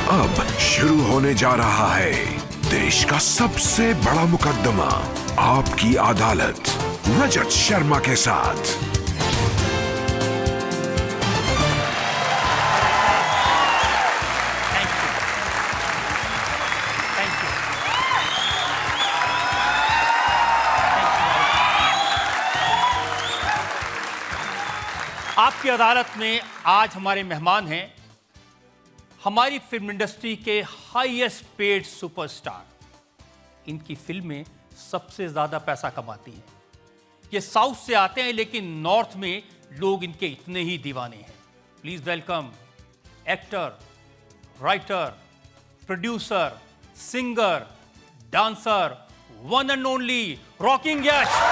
अब शुरू होने जा रहा है देश का सबसे बड़ा मुकदमा, आपकी अदालत, रजत शर्मा के साथ। आपकी अदालत में आज हमारे मेहमान हैं हमारी फिल्म इंडस्ट्री के हाईएस्ट पेड सुपरस्टार। इनकी फिल्में सबसे ज्यादा पैसा कमाती हैं। ये साउथ से आते हैं लेकिन नॉर्थ में लोग इनके इतने ही दीवाने हैं। Please welcome actor, writer, producer, singer, dancer, one and only rocking Yash.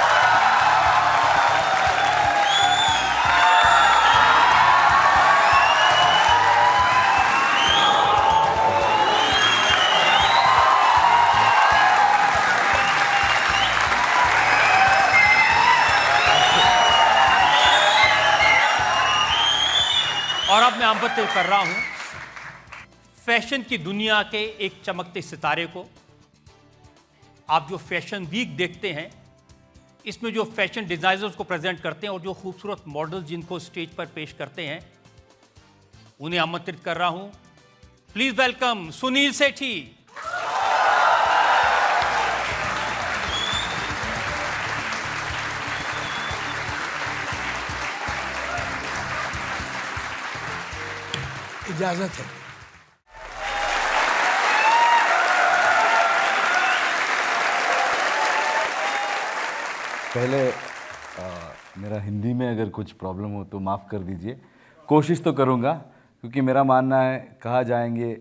और अब मैं आमंत्रित कर रहा हूं फैशन की दुनिया के एक चमकते सितारे को। आप जो फैशन वीक देखते हैं, इसमें जो फैशन डिजाइनर्स को प्रेजेंट करते हैं और जो खूबसूरत मॉडल्स जिनको स्टेज पर पेश करते हैं, उन्हें आमंत्रित कर रहा हूं। प्लीज वेलकम सुनील सेठी। इजाजत है। पहले मेरा हिंदी में अगर कुछ प्रॉब्लम हो तो माफ़ कर दीजिए। कोशिश तो करूँगा, क्योंकि मेरा मानना है कहा जाएंगे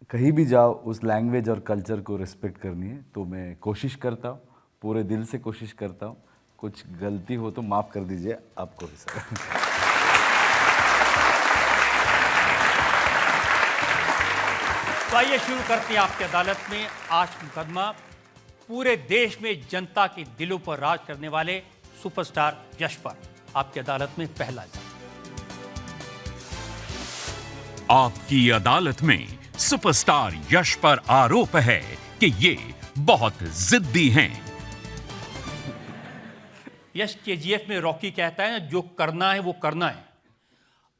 कहीं भी जाओ उस लैंग्वेज और कल्चर को रिस्पेक्ट करनी है। तो मैं कोशिश करता हूँ, पूरे दिल से कोशिश करता हूँ। कुछ गलती हो तो माफ़ कर दीजिए आपको भी सर। तो आइए शुरू करते हैं आपकी अदालत में आज मुकदमा पूरे देश में जनता के दिलों पर राज करने वाले सुपरस्टार यश पर। आपकी अदालत में पहला इल्जाम। आपकी अदालत में सुपरस्टार यश पर आरोप है कि ये बहुत जिद्दी हैं। यश केजीएफ में रॉकी कहता है ना, जो करना है वो करना है।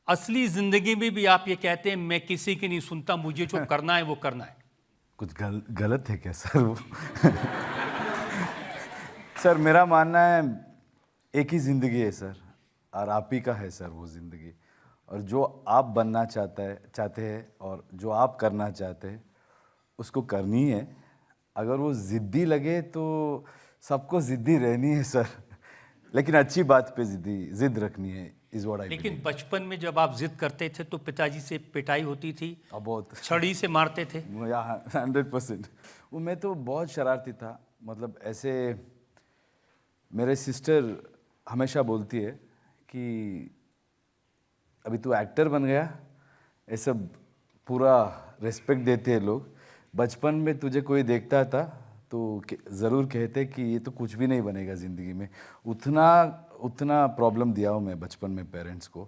असली जिंदगी में भी आप ये कहते हैं मैं किसी की नहीं सुनता, मुझे जो करना है वो करना है। कुछ गलत है क्या सर वो? सर मेरा मानना है एक ही ज़िंदगी है सर, और आप ही का है सर वो ज़िंदगी। और जो आप बनना चाहते हैं और जो आप करना चाहते हैं उसको करनी है। अगर वो ज़िद्दी लगे तो सबको ज़िद्दी रहनी है सर, लेकिन अच्छी बात पे ज़िद रखनी है। लेकिन बचपन में जब आप जिद करते थे तो पिताजी से पिटाई होती थी, बहुत छड़ी से मारते थे। 100%। वो मैं तो बहुत शरारती था। मतलब ऐसे मेरे सिस्टर हमेशा बोलती है कि अभी तू एक्टर बन गया, ऐसा पूरा रिस्पेक्ट देते हैं लोग। बचपन में तुझे कोई देखता था तो ज़रूर कहते कि ये तो कुछ भी नहीं बनेगा ज़िंदगी में। उतना प्रॉब्लम दिया हूँ मैं बचपन में पेरेंट्स को,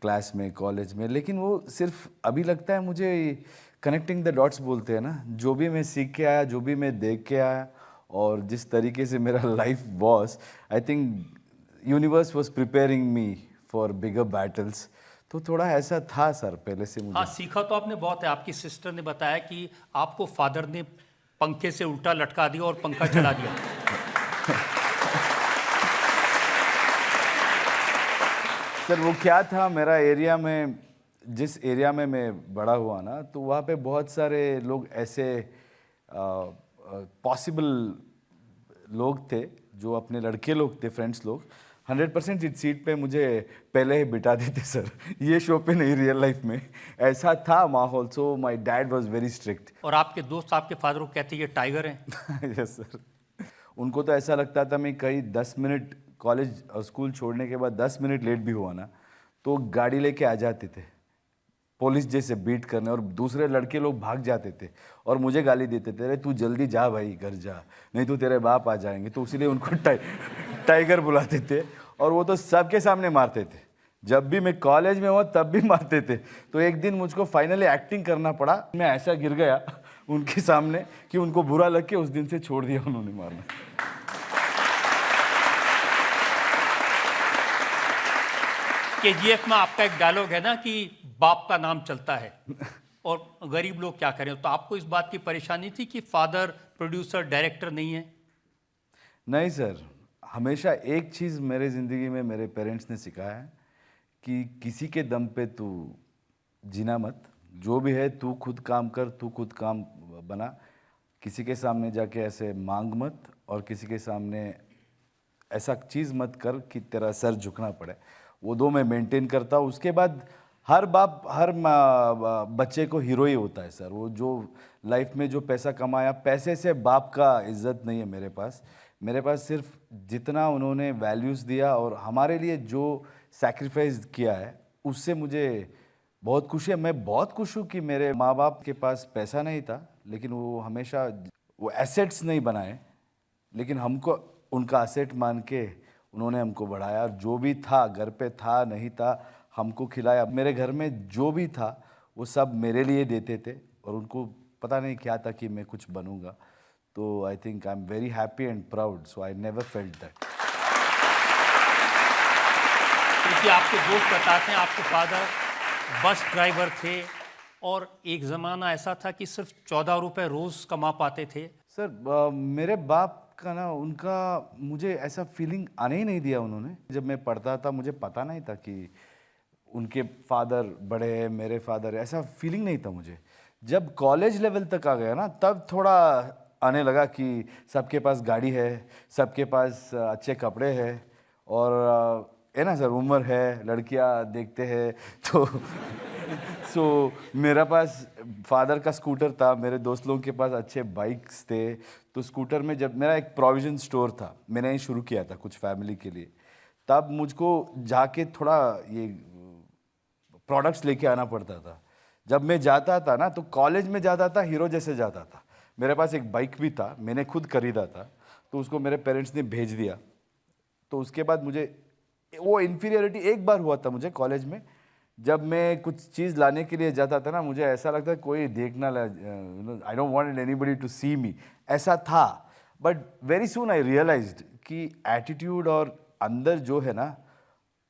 क्लास में, कॉलेज में। लेकिन वो सिर्फ अभी लगता है मुझे कनेक्टिंग द डॉट्स बोलते हैं ना, जो भी मैं सीख के आया, जो भी मैं देख के आया और जिस तरीके से मेरा life was, I think universe was preparing me for bigger battles. तो थोड़ा ऐसा था सर पहले से मुझे। हाँ, सीखा तो आपने बहुत है। आपकी सिस्टर ने बताया कि आपको फादर ने पंखे से उल्टा लटका दिया और पंखा चला दिया। सर वो क्या था, मेरा एरिया में, जिस एरिया में मैं बड़ा हुआ ना, तो वहाँ पे बहुत सारे लोग ऐसे पॉसिबल लोग थे जो अपने लड़के लोग थे, फ्रेंड्स लोग। 100% इस सीट पे मुझे पहले ही बिठा देते सर, ये शो पे नहीं, रियल लाइफ में ऐसा था माहौल। So my dad was very strict. और आपके दोस्त आपके फादर को कहते ये टाइगर हैं। Yes sir. उनको तो ऐसा लगता था मैं कहीं 10 मिनट कॉलेज और स्कूल छोड़ने के बाद 10 मिनट लेट भी हुआ ना तो गाड़ी लेके आ जाते थे पुलिस जैसे बीट करने, और दूसरे लड़के लोग भाग जाते थे और मुझे गाली देते थे, अरे तू जल्दी जा भाई, घर जा, नहीं तो तेरे बाप आ जाएंगे। तो इसीलिए उनको टाइगर बुलाते थे और वो तो सबके सामने मारते थे। जब भी मैं कॉलेज में हुआ तब भी मारते थे। तो एक दिन मुझको फाइनली एक्टिंग करना पड़ा, मैं ऐसा गिर गया उनके सामने कि उनको बुरा लग के उस दिन से छोड़ दिया उन्होंने मारना। केजीएफ में आपका एक डायलॉग है ना कि बाप का नाम चलता है और गरीब लोग क्या करें, तो आपको इस बात की परेशानी थी कि फादर प्रोड्यूसर डायरेक्टर नहीं है? नहीं सर, हमेशा एक चीज़ मेरे ज़िंदगी में मेरे पेरेंट्स ने सिखाया है कि किसी के दम पे तू जीना मत, जो भी है तू खुद काम कर, तू खुद काम बना, किसी के सामने जाके ऐसे मांग मत और किसी के सामने ऐसा चीज़ मत कर कि तेरा सर झुकना पड़े। वो दो मैं मेंटेन करता हूँ। उसके बाद हर बाप हर बच्चे को हीरो ही होता है सर। वो जो लाइफ में जो पैसा कमाया, पैसे से बाप का इज्जत नहीं है मेरे पास। मेरे पास सिर्फ जितना उन्होंने वैल्यूज़ दिया और हमारे लिए जो सैक्रिफाइस किया है उससे मुझे बहुत खुशी है। मैं बहुत खुश हूँ कि मेरे माँ बाप के पास पैसा नहीं था, लेकिन वो हमेशा वो एसेट्स नहीं बनाए, लेकिन हमको उनका एसेट मान के उन्होंने हमको बढ़ाया। जो भी था घर पे था नहीं था हमको खिलाया। मेरे घर में जो भी था वो सब मेरे लिए देते थे और उनको पता नहीं क्या था कि मैं कुछ बनूंगा। तो I think I am very happy and proud, so I never felt that. क्योंकि आपके दोस्त बताते हैं आपके फादर बस ड्राइवर थे और एक ज़माना ऐसा था कि सिर्फ 14 रुपए रोज़ कमा पाते थे। सर मेरे बाप का ना, उनका मुझे ऐसा फीलिंग आने ही नहीं दिया उन्होंने। जब मैं पढ़ता था मुझे पता नहीं था कि उनके फादर बड़े हैं, मेरे फादर, ऐसा फीलिंग नहीं था मुझे। जब कॉलेज लेवल तक आ गया ना तब थोड़ा आने लगा कि सबके पास गाड़ी है, सबके पास अच्छे कपड़े हैं और है ना सर, उम्र है, लड़कियां देखते हैं तो सो मेरा पास फादर का स्कूटर था, मेरे दोस्त लोगों के पास अच्छे बाइक्स थे। तो स्कूटर में जब मेरा एक प्रोविज़न स्टोर था, मैंने ही शुरू किया था कुछ फैमिली के लिए, तब मुझको जाके थोड़ा ये प्रोडक्ट्स लेके आना पड़ता था। जब मैं जाता था ना तो कॉलेज में जाता था हीरो जैसे जाता था। मेरे पास एक बाइक भी था, मैंने खुद खरीदा था, तो उसको मेरे पेरेंट्स ने भेज दिया। तो उसके बाद मुझे वो इन्फीरियरिटी एक बार हुआ था मुझे कॉलेज में। जब मैं कुछ चीज़ लाने के लिए जाता था ना, मुझे ऐसा लगता है कोई देखना, I don't want anybody to see me, ऐसा था। But very soon I realized कि एटीट्यूड और अंदर जो है ना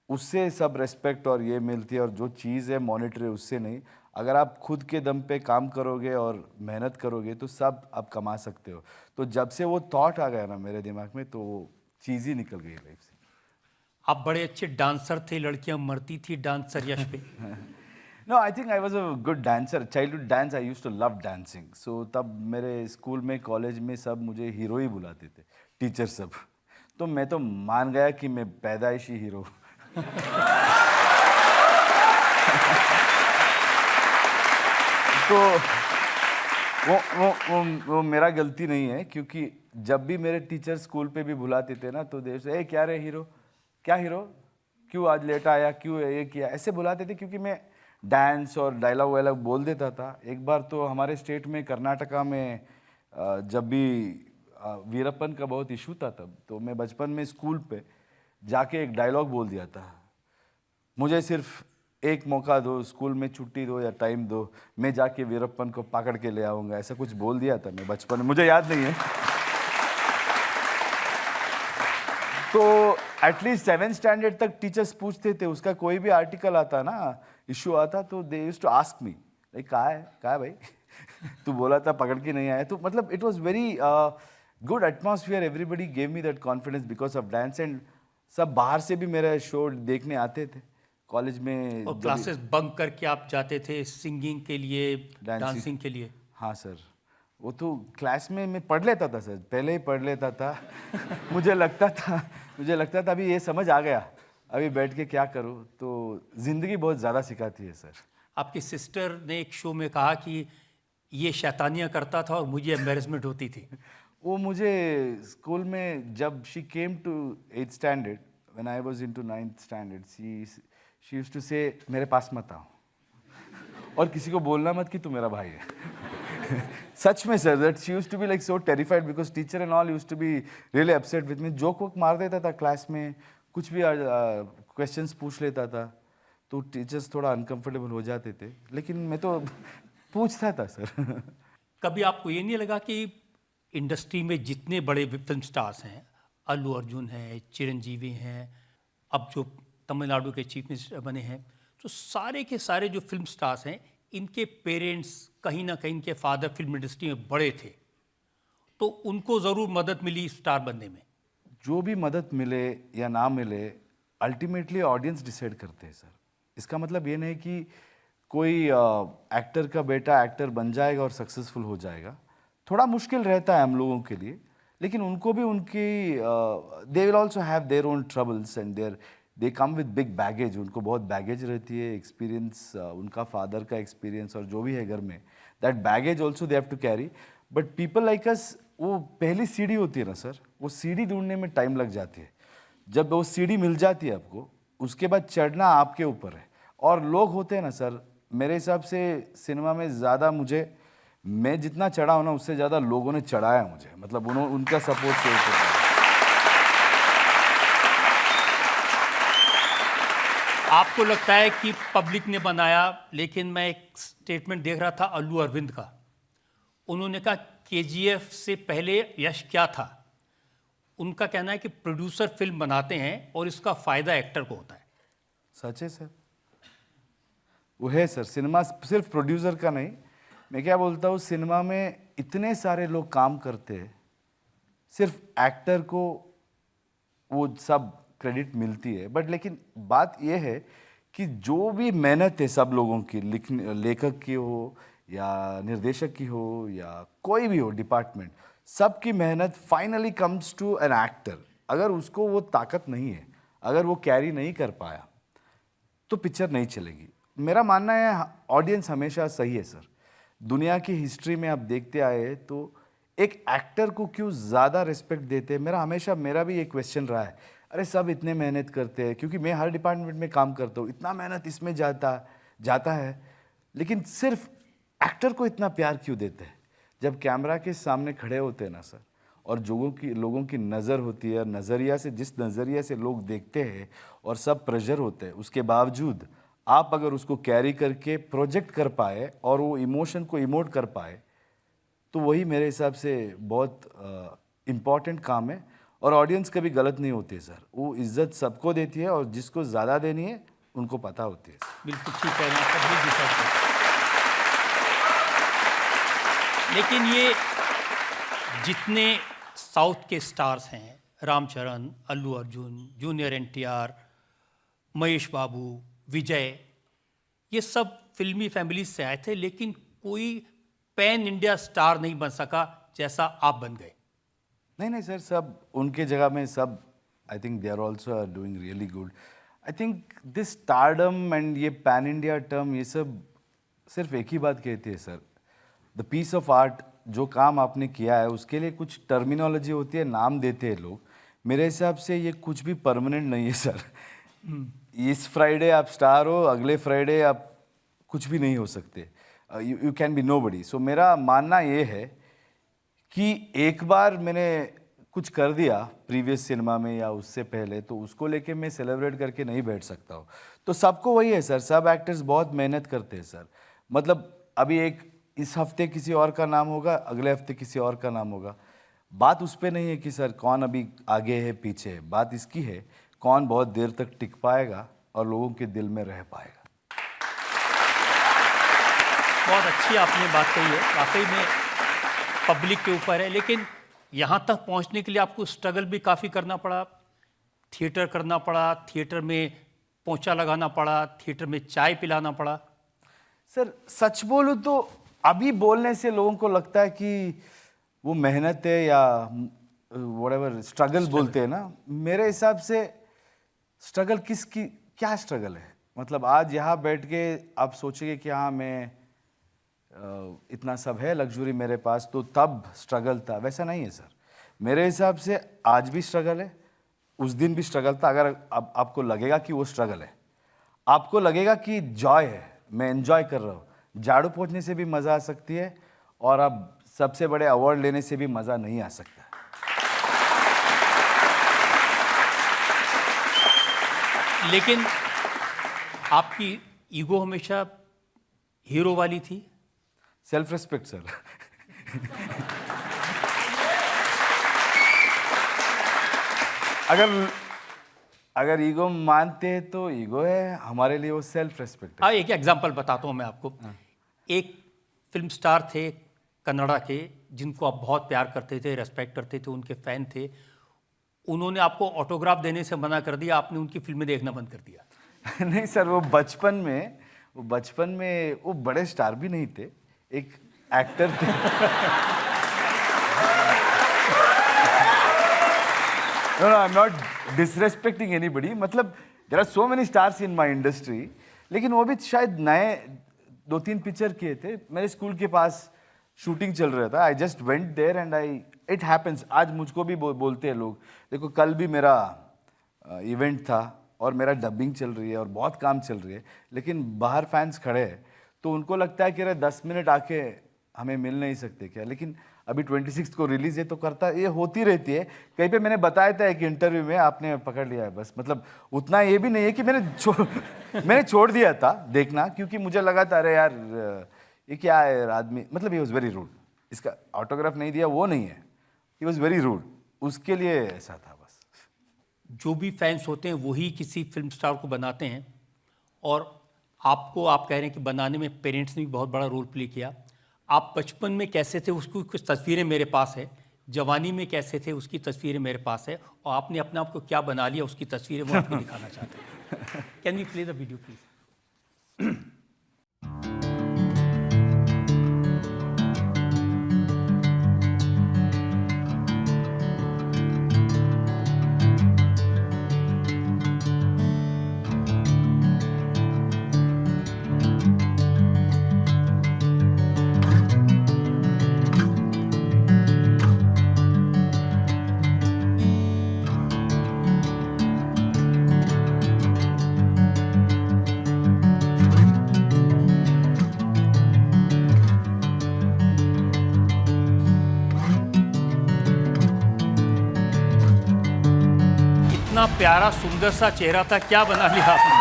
उससे सब रेस्पेक्ट और ये मिलती है, और जो चीज़ है मॉनिटरी उससे नहीं। अगर आप खुद के दम पे काम करोगे और मेहनत करोगे तो सब आप कमा सकते हो। तो जब से वो थॉट आ गया ना मेरे दिमाग में तो वो चीज़ ही निकल गई लाइफ से। आप बड़े अच्छे डांसर थे, लड़कियां मरती थी डांसर यश पे। No, I think I was a good dancer. Childhood dance, I used to love dancing. So तब मेरे स्कूल में, कॉलेज में सब मुझे हीरो ही बुलाते थे, टीचर सब। तो मैं तो मान गया कि मैं पैदाइशी हीरो। तो वो मेरा गलती नहीं है, क्योंकि जब भी मेरे टीचर स्कूल पे भी बुलाते थे ना तो देर से, क्या रे हीरो, क्या हीरो, क्यों आज लेट आया, क्यों ये किया, ऐसे बुलाते थे। क्योंकि मैं डांस और डायलॉग वायलॉग बोल देता था। एक बार तो हमारे स्टेट में, कर्नाटका में, जब भी वीरप्पन का बहुत इशू था तब, तो मैं बचपन में स्कूल पे जाके एक डायलॉग बोल दिया था, मुझे सिर्फ एक मौका दो, स्कूल में छुट्टी दो या टाइम दो, मैं जाके वीरप्पन को पकड़ के ले आऊँगा, ऐसा कुछ बोल दिया था मैं बचपन में, मुझे याद नहीं है। तो एटलीस्ट 7th स्टैंडर्ड तक टीचर्स पूछते थे, उसका कोई भी आर्टिकल आता ना, इशू आता, तो they used to ask me, like कहाँ है भाई तू बोला था पकड़ के नहीं आया। तो मतलब it was very good atmosphere, everybody gave me that confidence because of dance. And सब बाहर से भी मेरा शो देखने आते थे कॉलेज में। और क्लासेस बंक करके आप जाते थे सिंगिंग के लिए, डांसिंग के लिए? हाँ सर, वो तो क्लास में मैं पढ़ लेता था सर, पहले ही पढ़ लेता था। मुझे लगता था अभी ये समझ आ गया, अभी बैठ के क्या करूँ। तो ज़िंदगी बहुत ज़्यादा सिखाती है सर। आपकी सिस्टर ने एक शो में कहा कि ये शैतानियाँ करता था और मुझे एम्बेरसमेंट होती थी। वो मुझे स्कूल में, जब she came to 8th standard, when I was into 9th standard, she used to say, मेरे पास मत आओ और किसी को बोलना मत कि तू मेरा भाई है। सच में sir, that she used to be like so terrified because teacher and all used to be really upset with me. Joke वोक मार देता था क्लास में, कुछ भी क्वेश्चंस पूछ लेता था। तो टीचर्स थोड़ा अनकंफर्टेबल हो जाते थे, लेकिन मैं तो पूछता था सर। कभी आपको ये नहीं लगा कि इंडस्ट्री में जितने बड़े फिल्म स्टार्स हैं, अल्लू अर्जुन हैं, चिरंजीवी हैं, अब जो तमिलनाडु के चीफ मिनिस्टर बने हैं, तो सारे के सारे जो फिल्म स्टार्स हैं, इनके पेरेंट्स कहीं ना कहीं इनके फादर फिल्म इंडस्ट्री में बड़े थे, तो उनको ज़रूर मदद मिली स्टार बनने में। जो भी मदद मिले या ना मिले, अल्टीमेटली ऑडियंस डिसाइड करते हैं सर। इसका मतलब ये नहीं कि कोई एक्टर का बेटा एक्टर बन जाएगा और सक्सेसफुल हो जाएगा। थोड़ा मुश्किल रहता है हम लोगों के लिए, लेकिन उनको भी उनकी दे will also have their own troubles and they come with big baggage. उनको बहुत बैगेज रहती है, एक्सपीरियंस, उनका फादर का एक्सपीरियंस और जो भी है घर में, that baggage also they have to carry. But people like us, वो पहली सीढ़ी होती है ना सर, वो सीढ़ी ढूंढने में टाइम लग जाती है। जब वो सीढ़ी मिल जाती है आपको, उसके बाद चढ़ना आपके ऊपर है। और लोग होते हैं ना सर, मेरे हिसाब से सिनेमा में ज़्यादा मैं जितना चढ़ा हूँ ना, उससे ज़्यादा लोगों ने चढ़ाया मुझे, मतलब उनका सपोर्ट से ऊपर। आपको लगता है कि पब्लिक ने बनाया, लेकिन मैं एक स्टेटमेंट देख रहा था अल्लू अरविंद का, उन्होंने कहा केजीएफ से पहले यश क्या था। उनका कहना है कि प्रोड्यूसर फिल्म बनाते हैं और इसका फायदा एक्टर को होता है। सच है सर, वो है सर। सिनेमा सिर्फ प्रोड्यूसर का नहीं, मैं क्या बोलता हूँ, सिनेमा में इतने सारे लोग काम करते हैं, सिर्फ एक्टर को वो सब क्रेडिट मिलती है। बट लेकिन बात ये है कि जो भी मेहनत है सब लोगों की, लेखक की हो या निर्देशक की हो या कोई भी हो डिपार्टमेंट, सबकी मेहनत finally comes to an actor. अगर उसको वो ताकत नहीं है, अगर वो कैरी नहीं कर पाया, तो पिक्चर नहीं चलेगी। मेरा मानना है ऑडियंस हमेशा सही है सर। दुनिया की हिस्ट्री में आप देखते आए तो एक एक्टर को क्यों ज़्यादा रिस्पेक्ट देते हैं, मेरा भी एक क्वेश्चन रहा है। अरे सब इतने मेहनत करते हैं, क्योंकि मैं हर डिपार्टमेंट में काम करता हूँ, इतना मेहनत इसमें जाता है, लेकिन सिर्फ एक्टर को इतना प्यार क्यों देते हैं। जब कैमरा के सामने खड़े होते हैं ना सर, और लोगों की नज़र होती है, नज़रिया से, जिस नज़रिया से लोग देखते हैं और सब प्रेशर होते हैं, उसके बावजूद आप अगर उसको कैरी करके प्रोजेक्ट कर पाए और वो इमोशन को इमोट कर पाए, तो वही मेरे हिसाब से बहुत इम्पॉर्टेंट काम है। और ऑडियंस कभी गलत नहीं होती है सर, वो इज्जत सबको देती है और जिसको ज़्यादा देनी है उनको पता होती है। बिल्कुल ठीक है ना, तभी डिसाइड करते हैं। लेकिन ये जितने साउथ के स्टार्स हैं, रामचरण, अल्लू अर्जुन, जूनियर एनटीआर, महेश बाबू, विजय, ये सब फिल्मी फैमिली से आए थे, लेकिन कोई पैन इंडिया स्टार नहीं बन सका जैसा आप बन गए। नहीं सर, सब उनके जगह में सब, I think they are also doing really good. I think this stardom and ये पैन इंडिया टर्म, ये सब सिर्फ एक ही बात कहती है sir, the piece of art. जो काम आपने किया है उसके लिए कुछ टर्मिनोलॉजी होती है, नाम देते हैं लोग। मेरे हिसाब से ये कुछ भी परमानेंट नहीं है सर। इस फ्राइडे आप स्टार हो, अगले फ्राइडे आप कुछ भी नहीं हो सकते, यू कैन बी नोबडी। सो मेरा मानना ये है कि एक बार मैंने कुछ कर दिया प्रीवियस सिनेमा में या उससे पहले, तो उसको लेके मैं सेलिब्रेट करके नहीं बैठ सकता हूँ। तो सबको वही है सर, सब एक्टर्स बहुत मेहनत करते हैं सर। मतलब अभी इस हफ्ते किसी और का नाम होगा, अगले हफ्ते किसी और का नाम होगा। बात उस पर नहीं है कि सर कौन अभी आगे है पीछे है, बात इसकी है कौन बहुत देर तक टिक पाएगा और लोगों के दिल में रह पाएगा। बहुत अच्छी आपने बात कही है, वाकई में पब्लिक के ऊपर है। लेकिन यहाँ तक पहुँचने के लिए आपको स्ट्रगल भी काफ़ी करना पड़ा, थिएटर करना पड़ा, थिएटर में पोंछा लगाना पड़ा, थिएटर में चाय पिलाना पड़ा। सर सच बोलूँ तो अभी बोलने से लोगों को लगता है कि वो मेहनत है या व्हाटएवर स्ट्रगल बोलते हैं ना। मेरे हिसाब से स्ट्रगल क्या स्ट्रगल है? मतलब आज यहाँ बैठ के आप सोचेंगे कि हाँ मैं इतना सब है लग्जरी मेरे पास, तो तब स्ट्रगल था, वैसा नहीं है सर। मेरे हिसाब से आज भी स्ट्रगल है, उस दिन भी स्ट्रगल था। अगर अब आपको लगेगा कि वो स्ट्रगल है, आपको लगेगा कि जॉय है, मैं एंजॉय कर रहा हूँ, झाड़ू पोंछने से भी मज़ा आ सकती है और अब सबसे बड़े अवार्ड लेने से भी मज़ा नहीं आ सकता। लेकिन आपकी ईगो हमेशा हीरो वाली थी? Self respect sir. अगर ईगो मानते हैं तो ईगो है, हमारे लिए वो सेल्फ रिस्पेक्ट है। एक एग्जांपल बताता हूँ मैं आपको। एक फिल्म स्टार थे कन्नड़ा के, जिनको आप बहुत प्यार करते थे, रेस्पेक्ट करते थे, उनके फैन थे। उन्होंने आपको ऑटोग्राफ देने से मना कर दिया, आपने उनकी फिल्में देखना बंद कर दिया। नहीं सर, वो बचपन में वो बड़े स्टार भी नहीं थे, एक एक्टर थे। No, I'm not disrespecting anybody. मतलब there are so many stars in my industry, लेकिन वो भी शायद नए 2-3 पिक्चर किए थे। मेरे स्कूल के पास शूटिंग चल रहा था। I just went there and it happens. आज मुझको भी बोलते हैं लोग, देखो कल भी मेरा इवेंट था और मेरा डबिंग चल रही है और बहुत काम चल रही है, लेकिन बाहर फैंस खड़े हैं तो उनको लगता है कि अरे 10 मिनट आके हमें मिल नहीं सकते क्या। लेकिन अभी 26 को रिलीज है तो करता, ये होती रहती है। कहीं पे मैंने बताया था एक इंटरव्यू में, आपने पकड़ लिया है बस। मतलब उतना ये भी नहीं है कि मैंने छोड़ दिया था देखना, क्योंकि मुझे लगा था अरे यार ये क्या है आदमी, मतलब ही वॉज वेरी रूड। इसका ऑटोग्राफ नहीं दिया वो नहीं है, ही वॉज वेरी रूड, उसके लिए ऐसा था बस। जो भी फैंस होते हैं वही किसी फिल्म स्टार को बनाते हैं, और आपको, आप कह रहे हैं कि बनाने में पेरेंट्स ने भी बहुत बड़ा रोल प्ले किया। आप बचपन में कैसे थे उसकी कुछ तस्वीरें मेरे पास है, जवानी में कैसे थे उसकी तस्वीरें मेरे पास है, और आपने अपने आप को क्या बना लिया उसकी तस्वीरें वो आपको दिखाना चाहते हैं। Can you play the video please? इतना प्यारा सुंदर सा चेहरा था, क्या बना लिया आपने?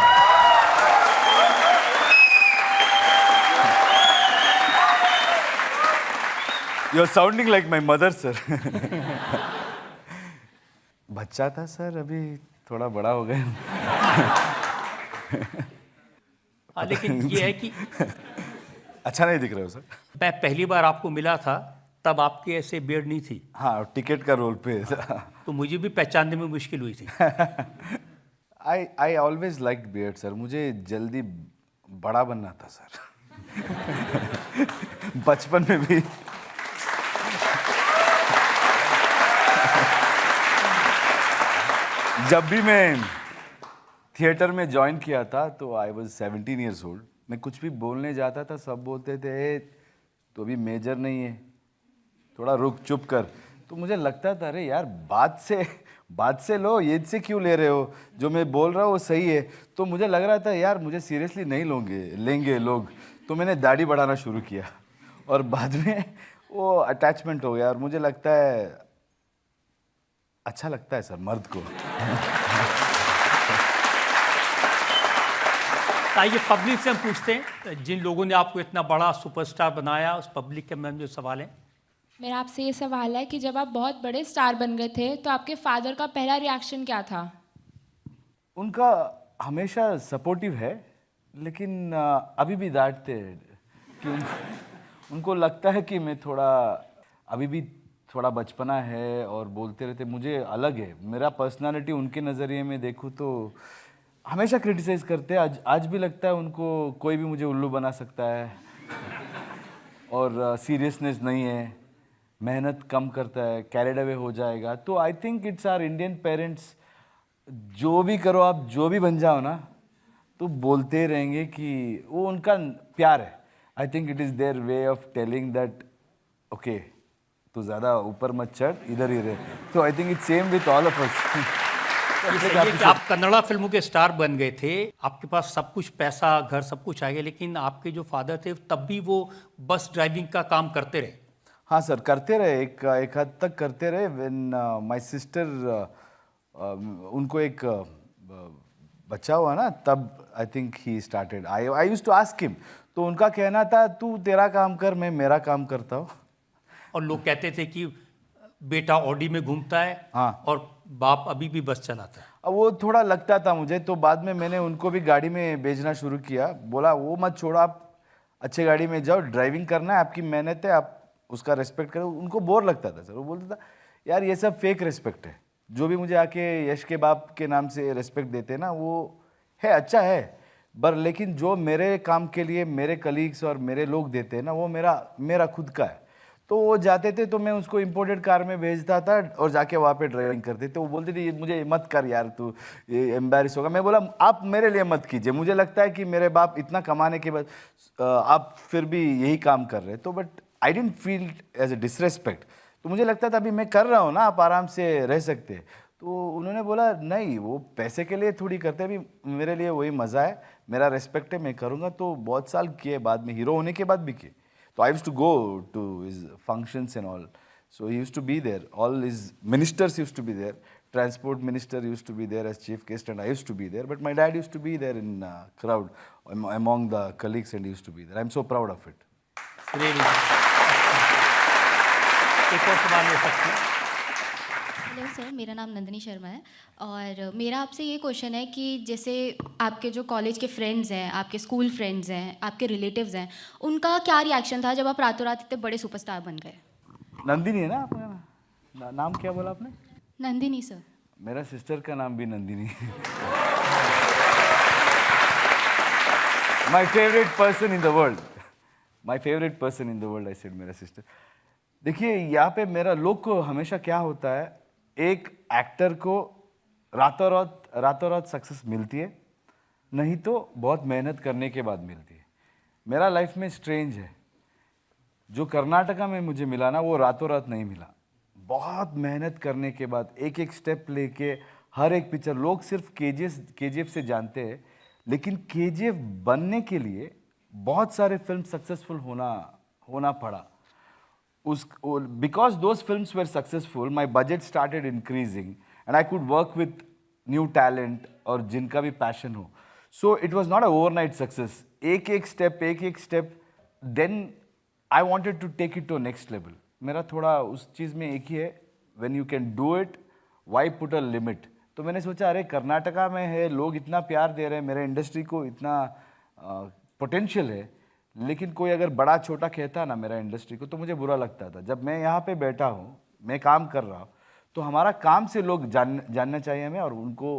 You are sounding like my mother sir. बच्चा था सर, अभी थोड़ा बड़ा हो गया। हाँ, लेकिन ये है कि अच्छा नहीं दिख रहे हो सर। मैं पहली बार आपको मिला था तब आपकी ऐसे बियर्ड नहीं थी। हाँ, टिकट का रोल पे तो मुझे भी पहचानने में मुश्किल हुई थी। I always like beard sir, मुझे जल्दी बड़ा बनना था सर। बचपन में भी। जब भी मैं थिएटर में ज्वाइन किया था तो आई वॉज 17 ईयर्स ओल्ड। मैं कुछ भी बोलने जाता था, सब बोलते थे "ए, तो अभी मेजर नहीं है, थोड़ा रुक चुप कर"। तो मुझे लगता था अरे यार बात से लो, ये से क्यों ले रहे हो, जो मैं बोल रहा हूँ वो सही है। तो मुझे लग रहा था यार मुझे सीरियसली नहीं लेंगे लोग। तो मैंने दाढ़ी बढ़ाना शुरू किया और बाद में वो अटैचमेंट हो गया, और मुझे लगता है अच्छा लगता है सर मर्द को। आइए पब्लिक से हम पूछते हैं, जिन लोगों ने आपको इतना बड़ा सुपरस्टार बनाया, उस पब्लिक के मन जो सवाल है। मेरा आपसे ये सवाल है कि जब आप बहुत बड़े स्टार बन गए थे तो आपके फादर का पहला रिएक्शन क्या था? उनका हमेशा सपोर्टिव है, लेकिन अभी भी डांटते हैं कि उनको लगता है कि मैं अभी भी थोड़ा बचपना है और बोलते रहते। मुझे अलग है, मेरा पर्सनालिटी उनके नज़रिए में देखूँ तो हमेशा क्रिटिसाइज़ करते हैं। आज भी लगता है उनको कोई भी मुझे उल्लू बना सकता है, और सीरियसनेस नहीं है, मेहनत कम करता है, कैरिड अवे हो जाएगा। तो I think it's our Indian parents, जो भी करो आप, जो भी बन जाओ ना, तो बोलते रहेंगे कि वो उनका प्यार है। I think it is their way of telling that okay तू ज़्यादा ऊपर मत चढ़, इधर ही रहे। तो I think it's same with all of अस। कि आप कन्नड़ा फिल्मों के स्टार बन गए थे, आपके पास सब कुछ, पैसा, घर, सब कुछ आ गया, लेकिन आपके जो फादर थे तब भी वो बस ड्राइविंग का काम करते रहे। हाँ सर, करते रहे, एक हद तक करते रहे। व्हेन माय सिस्टर, उनको एक बच्चा हुआ ना तब I think he started. I used to ask him. तो उनका कहना था तू तेरा काम कर, मैं मेरा काम करता हूँ. और लोग कहते थे कि बेटा ऑडी में घूमता है हाँ. और बाप अभी भी बस चलाता है. अब वो थोड़ा लगता था मुझे, तो बाद में मैंने उनको भी गाड़ी में भेजना शुरू किया. बोला वो मत छोड़ो, आप अच्छे गाड़ी में जाओ, ड्राइविंग करना है, आपकी मेहनत है, आप उसका रेस्पेक्ट करो. उनको बोर लगता था सर. वो बोलता था यार ये सब फेक रेस्पेक्ट है. जो भी मुझे आके यश के बाप के नाम से रेस्पेक्ट देते हैं ना, वो है अच्छा है, पर लेकिन जो मेरे काम के लिए मेरे कलीग्स और मेरे लोग देते हैं ना, वो मेरा खुद का है. तो वो जाते थे तो मैं उसको इम्पोर्टेड कार में भेजता था और जाके वहाँ पे ड्राइविंग करते थे. वो बोलते थे मुझे मत कर यार, तू ये एम्बैरिस होगा. मैं बोला आप मेरे लिए मत कीजिए, मुझे लगता है कि मेरे बाप इतना कमाने के बाद आप फिर भी यही काम कर रहे. तो but I don't feel as a disrespect. तो मुझे लगता था अभी मैं कर रहा हूँ ना, आप आराम से रह सकते हैं. तो उन्होंने बोला नहीं, वो पैसे के लिए थोड़ी करते, अभी मेरे लिए वही मज़ा है, मेरा रेस्पेक्ट है, मैं करूँगा. तो बहुत साल किए, बाद में हीरो होने के बाद भी किए. So I used to go to his functions and all. So he used to be there. All his ministers used to be there. Transport minister used to be there as chief guest, and I used to be there. But my dad used to be there in crowd among the colleagues, and he used to be there. I'm so proud of it. Really. एक और सवाल ले सकते हैं. Hello sir, मेरा नाम नंदिनी शर्मा है और मेरा आपसे ये क्वेश्चन है कि जैसे आपके जो कॉलेज के फ्रेंड्स हैं, आपके स्कूल फ्रेंड्स हैं, आपके रिलेटिव्स हैं, उनका क्या रिएक्शन था जब आप रातों रात इतने बड़े सुपरस्टार बन गए? नंदिनी है ना आपका नाम? क्या बोला आपने? नंदिनी सर. मेरा सिस्टर का नाम भी Nandini. My favorite person in the world. My favorite person in the world, I said, मेरा सिस्टर. देखिए यहाँ पे मेरा लोग को हमेशा क्या होता है, एक एक्टर को रातों रात सक्सेस मिलती है, नहीं तो बहुत मेहनत करने के बाद मिलती है. मेरा लाइफ में स्ट्रेंज है. जो कर्नाटका में मुझे मिला ना, वो रातों रात नहीं मिला. बहुत मेहनत करने के बाद एक एक स्टेप लेके हर एक पिक्चर. लोग सिर्फ केजीएफ से जानते हैं, लेकिन केजीएफ बनने के लिए बहुत सारे फिल्म सक्सेसफुल होना पड़ा. Because those films were successful, my budget started increasing and I could work with new talent और जिनका भी passion हो. So it was not a overnight success. एक एक step, then I wanted to take it to next level. मेरा थोड़ा उस चीज़ में एक ही है, when you can do it, why put a limit? तो मैंने सोचा अरे कर्नाटका में है, लोग इतना प्यार दे रहे हैं, मेरे इंडस्ट्री को इतना पोटेंशियल है, लेकिन कोई अगर बड़ा छोटा कहता ना मेरा इंडस्ट्री को, तो मुझे बुरा लगता था. जब मैं यहाँ पे बैठा हूँ, मैं काम कर रहा हूँ, तो हमारा काम से लोग जानना चाहिए हमें, और उनको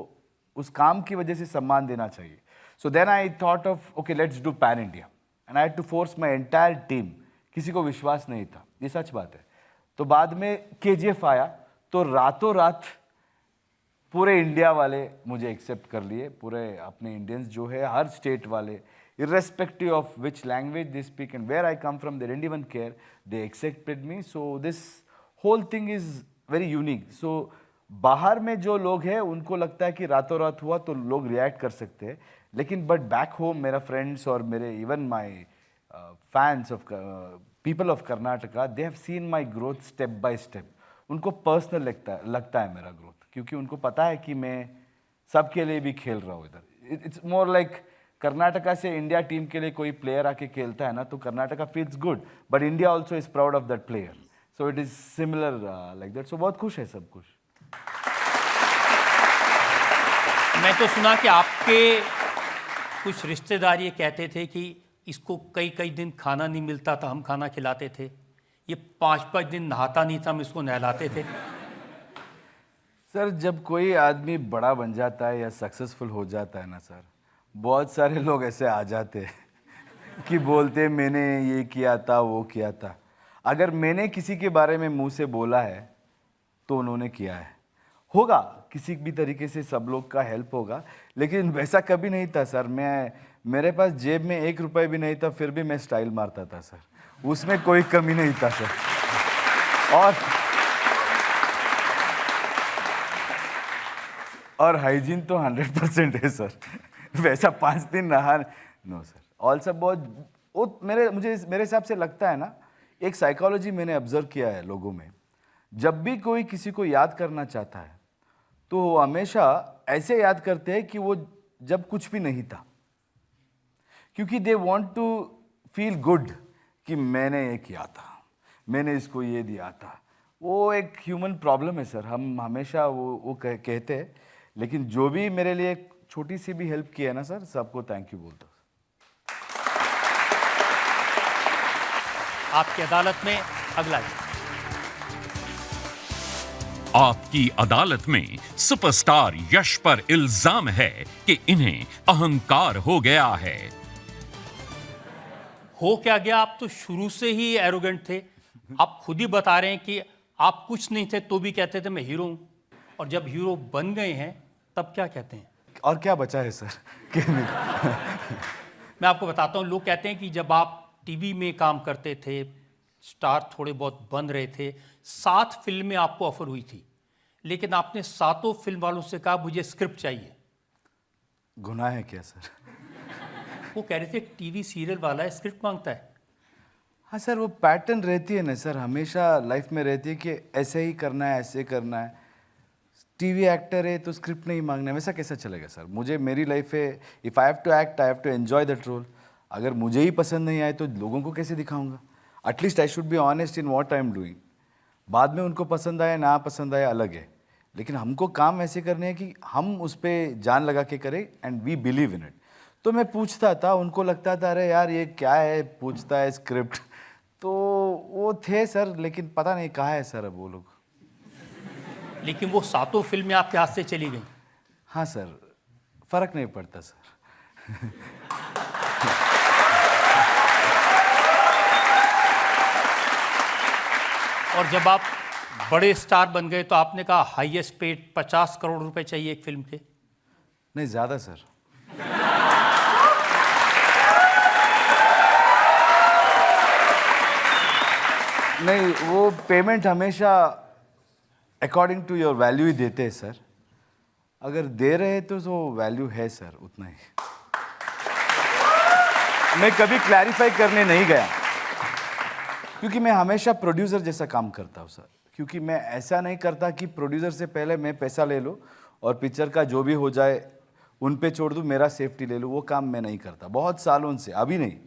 उस काम की वजह से सम्मान देना चाहिए. So then I thought of okay let's do pan India, and I had to force my entire team. किसी को विश्वास नहीं था, ये सच बात है. तो बाद में केजीएफ आया, तो रातों रात पूरे इंडिया वाले मुझे एक्सेप्ट कर लिए. पूरे अपने इंडियंस जो है, हर स्टेट वाले, irrespective of which language they speak and where I come from, they didn't even care. They accepted me. So this whole thing is very unique. So बाहर में जो लोग हैं उनको लगता है कि रातों रात हुआ तो लोग रिएक्ट कर सकते हैं, लेकिन बट बैक होम मेरा फ्रेंड्स और मेरे even my fans of people of Karnataka, they have seen my growth step by step. उनको पर्सनल लगता है मेरा ग्रोथ, क्योंकि उनको पता है कि मैं सबके लिए भी खेल रहा हूँ इधर. इट्स मोर लाइक कर्नाटका से इंडिया टीम के लिए कोई प्लेयर आके खेलता है ना, तो Karnataka feels good, but India also is proud of that player. So it is similar like that. So बहुत खुश है सब कुछ. मैं तो सुना कि आपके कुछ रिश्तेदार ये कहते थे कि इसको कई दिन खाना नहीं मिलता था, हम खाना खिलाते थे. ये 5 दिन नहाता नहीं था, हम इसको नहलाते थे. सर जब कोई आदमी बड़ा बन जाता है या सक्सेसफुल हो जाता है ना सर, बहुत सारे लोग ऐसे आ जाते हैं कि बोलते मैंने ये किया था, वो किया था. अगर मैंने किसी के बारे में मुंह से बोला है तो उन्होंने किया है. होगा किसी भी तरीके से सब लोग का हेल्प होगा, लेकिन वैसा कभी नहीं था सर. मेरे पास जेब में 1 रुपये भी नहीं था, फिर भी मैं स्टाइल मारता था सर. उसमें कोई कमी नहीं था सर. और हाइजीन तो 100% है सर. वैसा 5 दिन नहा नो सर. ऑल सब बहुत मेरे हिसाब से लगता है ना, एक साइकोलॉजी मैंने ऑब्जर्व किया है लोगों में. जब भी कोई किसी को याद करना चाहता है तो वो हमेशा ऐसे याद करते हैं कि वो जब कुछ भी नहीं था, क्योंकि they want to feel good कि मैंने ये किया था, मैंने इसको ये दिया था। वो एक ह्यूमन प्रॉब्लम है सर, हम हमेशा वो कहते हैं, लेकिन जो भी मेरे लिए छोटी सी भी हेल्प किया है ना सर, सबको थैंक यू बोलता हूँ। आपकी अदालत में अगला है। आपकी अदालत में सुपरस्टार यश पर इल्जाम है कि इन्हें अहंकार हो गया है। हो क्या गया, आप तो शुरू से ही एरोगेंट थे। आप खुद ही बता रहे हैं कि आप कुछ नहीं थे तो भी कहते थे मैं हीरो हूं, और जब हीरो बन गए हैं तब क्या कहते हैं? और क्या बचा है सर? मैं आपको बताता हूं, लोग कहते हैं कि जब आप टीवी में काम करते थे, स्टार थोड़े बहुत बन रहे थे, 7 फिल्में आपको ऑफर हुई थी, लेकिन आपने 7 फिल्म वालों से कहा मुझे स्क्रिप्ट चाहिए। गुनाह है क्या सर? वो कह रहे थे टीवी सीरियल वाला है, स्क्रिप्ट मांगता है। हाँ सर, वो पैटर्न रहती है ना सर, हमेशा लाइफ में रहती है कि ऐसे ही करना है, ऐसे करना है। टीवी एक्टर है तो स्क्रिप्ट नहीं मांगना है, वैसा कैसा चलेगा सर? मुझे मेरी लाइफ है, if I have to act, I have to enjoy that role. अगर मुझे ही पसंद नहीं आए तो लोगों को कैसे दिखाऊंगा? At least I should be honest in what I am doing. बाद में उनको पसंद आए ना पसंद आए अलग है, लेकिन हमको काम ऐसे करने हैं कि हम उस पर जान लगा के करें and we believe in it. तो मैं पूछता था, उनको लगता था अरे यार ये क्या है, पूछता है स्क्रिप्ट, तो वो थे सर, लेकिन पता नहीं कहाँ है सर अब वो लोग। लेकिन वो 7 फिल्में आपके हाथ से चली गई। हाँ सर, फर्क नहीं पड़ता सर। और जब आप बड़े स्टार बन गए तो आपने कहा हाईएस्ट पेड 50 करोड़ रुपए चाहिए एक फिल्म के। नहीं, ज़्यादा सर। नहीं, वो पेमेंट हमेशा अकॉर्डिंग टू योर वैल्यू ही देते हैं सर। अगर दे रहे हैं तो वो वैल्यू है सर, उतना ही। मैं कभी क्लैरिफाई करने नहीं गया, क्योंकि मैं हमेशा प्रोड्यूसर जैसा काम करता हूँ सर। क्योंकि मैं ऐसा नहीं करता कि प्रोड्यूसर से पहले मैं पैसा ले लूँ और पिक्चर का जो भी हो जाए उन पे छोड़ दूँ, मेरा सेफ्टी ले लूँ। वो काम मैं नहीं करता बहुत सालों से, अभी नहीं,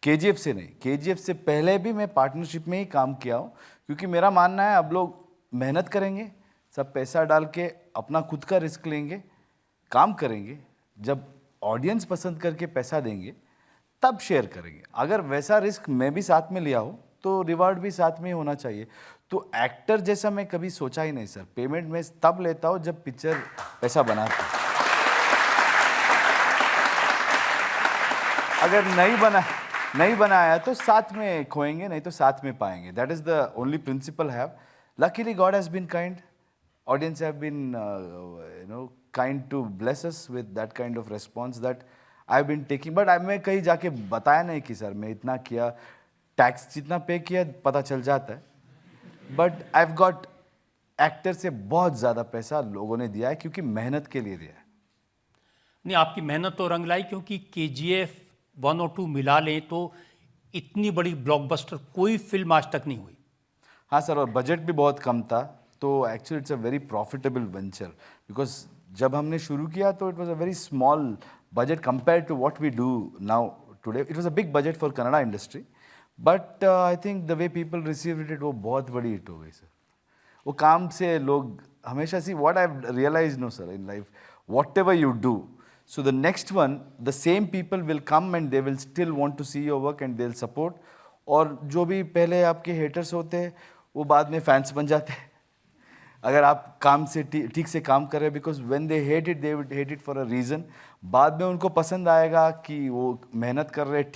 केजीएफ से नहीं, केजीएफ से पहले भी मैं पार्टनरशिप में ही काम किया हूँ। क्योंकि मेरा मानना है अब लोग मेहनत करेंगे, सब पैसा डाल के अपना खुद का रिस्क लेंगे, काम करेंगे, जब ऑडियंस पसंद करके पैसा देंगे तब शेयर करेंगे। अगर वैसा रिस्क मैं भी साथ में लिया हो तो रिवार्ड भी साथ में ही होना चाहिए। तो एक्टर जैसा मैं कभी सोचा ही नहीं सर। पेमेंट मैं तब लेता हूँ जब पिक्चर पैसा बनाता है। अगर नहीं बनाया तो साथ में खोएंगे, नहीं तो साथ में पाएंगे। That is the only principal have. Luckily God has been kind, audience have been kind to bless us with that kind of response that I have been taking. But मैं कहीं जाके बताया नहीं कि सर मैं इतना किया, टैक्स जितना पे किया पता चल जाता है। But I have got actor से बहुत ज़्यादा पैसा लोगों ने दिया है, क्योंकि मेहनत के लिए दिया है। नहीं, आपकी मेहनत तो रंग लाई, क्योंकि केजीएफ 1 और 2 मिला लें तो इतनी बड़ी ब्लॉकबस्टर कोई फिल्म आज तक नहीं हुई। हाँ सर, और बजट भी बहुत कम था, तो actually it's a very profitable venture. Because जब हमने शुरू किया तो it was a very small budget compare to what we do now today. It was a big budget for Kannada industry, but I think the way people receive it, वो बहुत बड़ी hit हो गई सर। वो काम से लोग हमेशा see what I realise no sir in life, whatever you do, so the next one the same people will come and they will still want to see your work and they'll support. और जो भी पहले आपके haters होते हैं वो बाद में फैंस बन जाते हैं अगर आप काम से ठीक से काम कर रहे हैं। Because when they hate it, they will hate it for a reason. बाद में उनको पसंद आएगा कि वो मेहनत कर रहे हैं,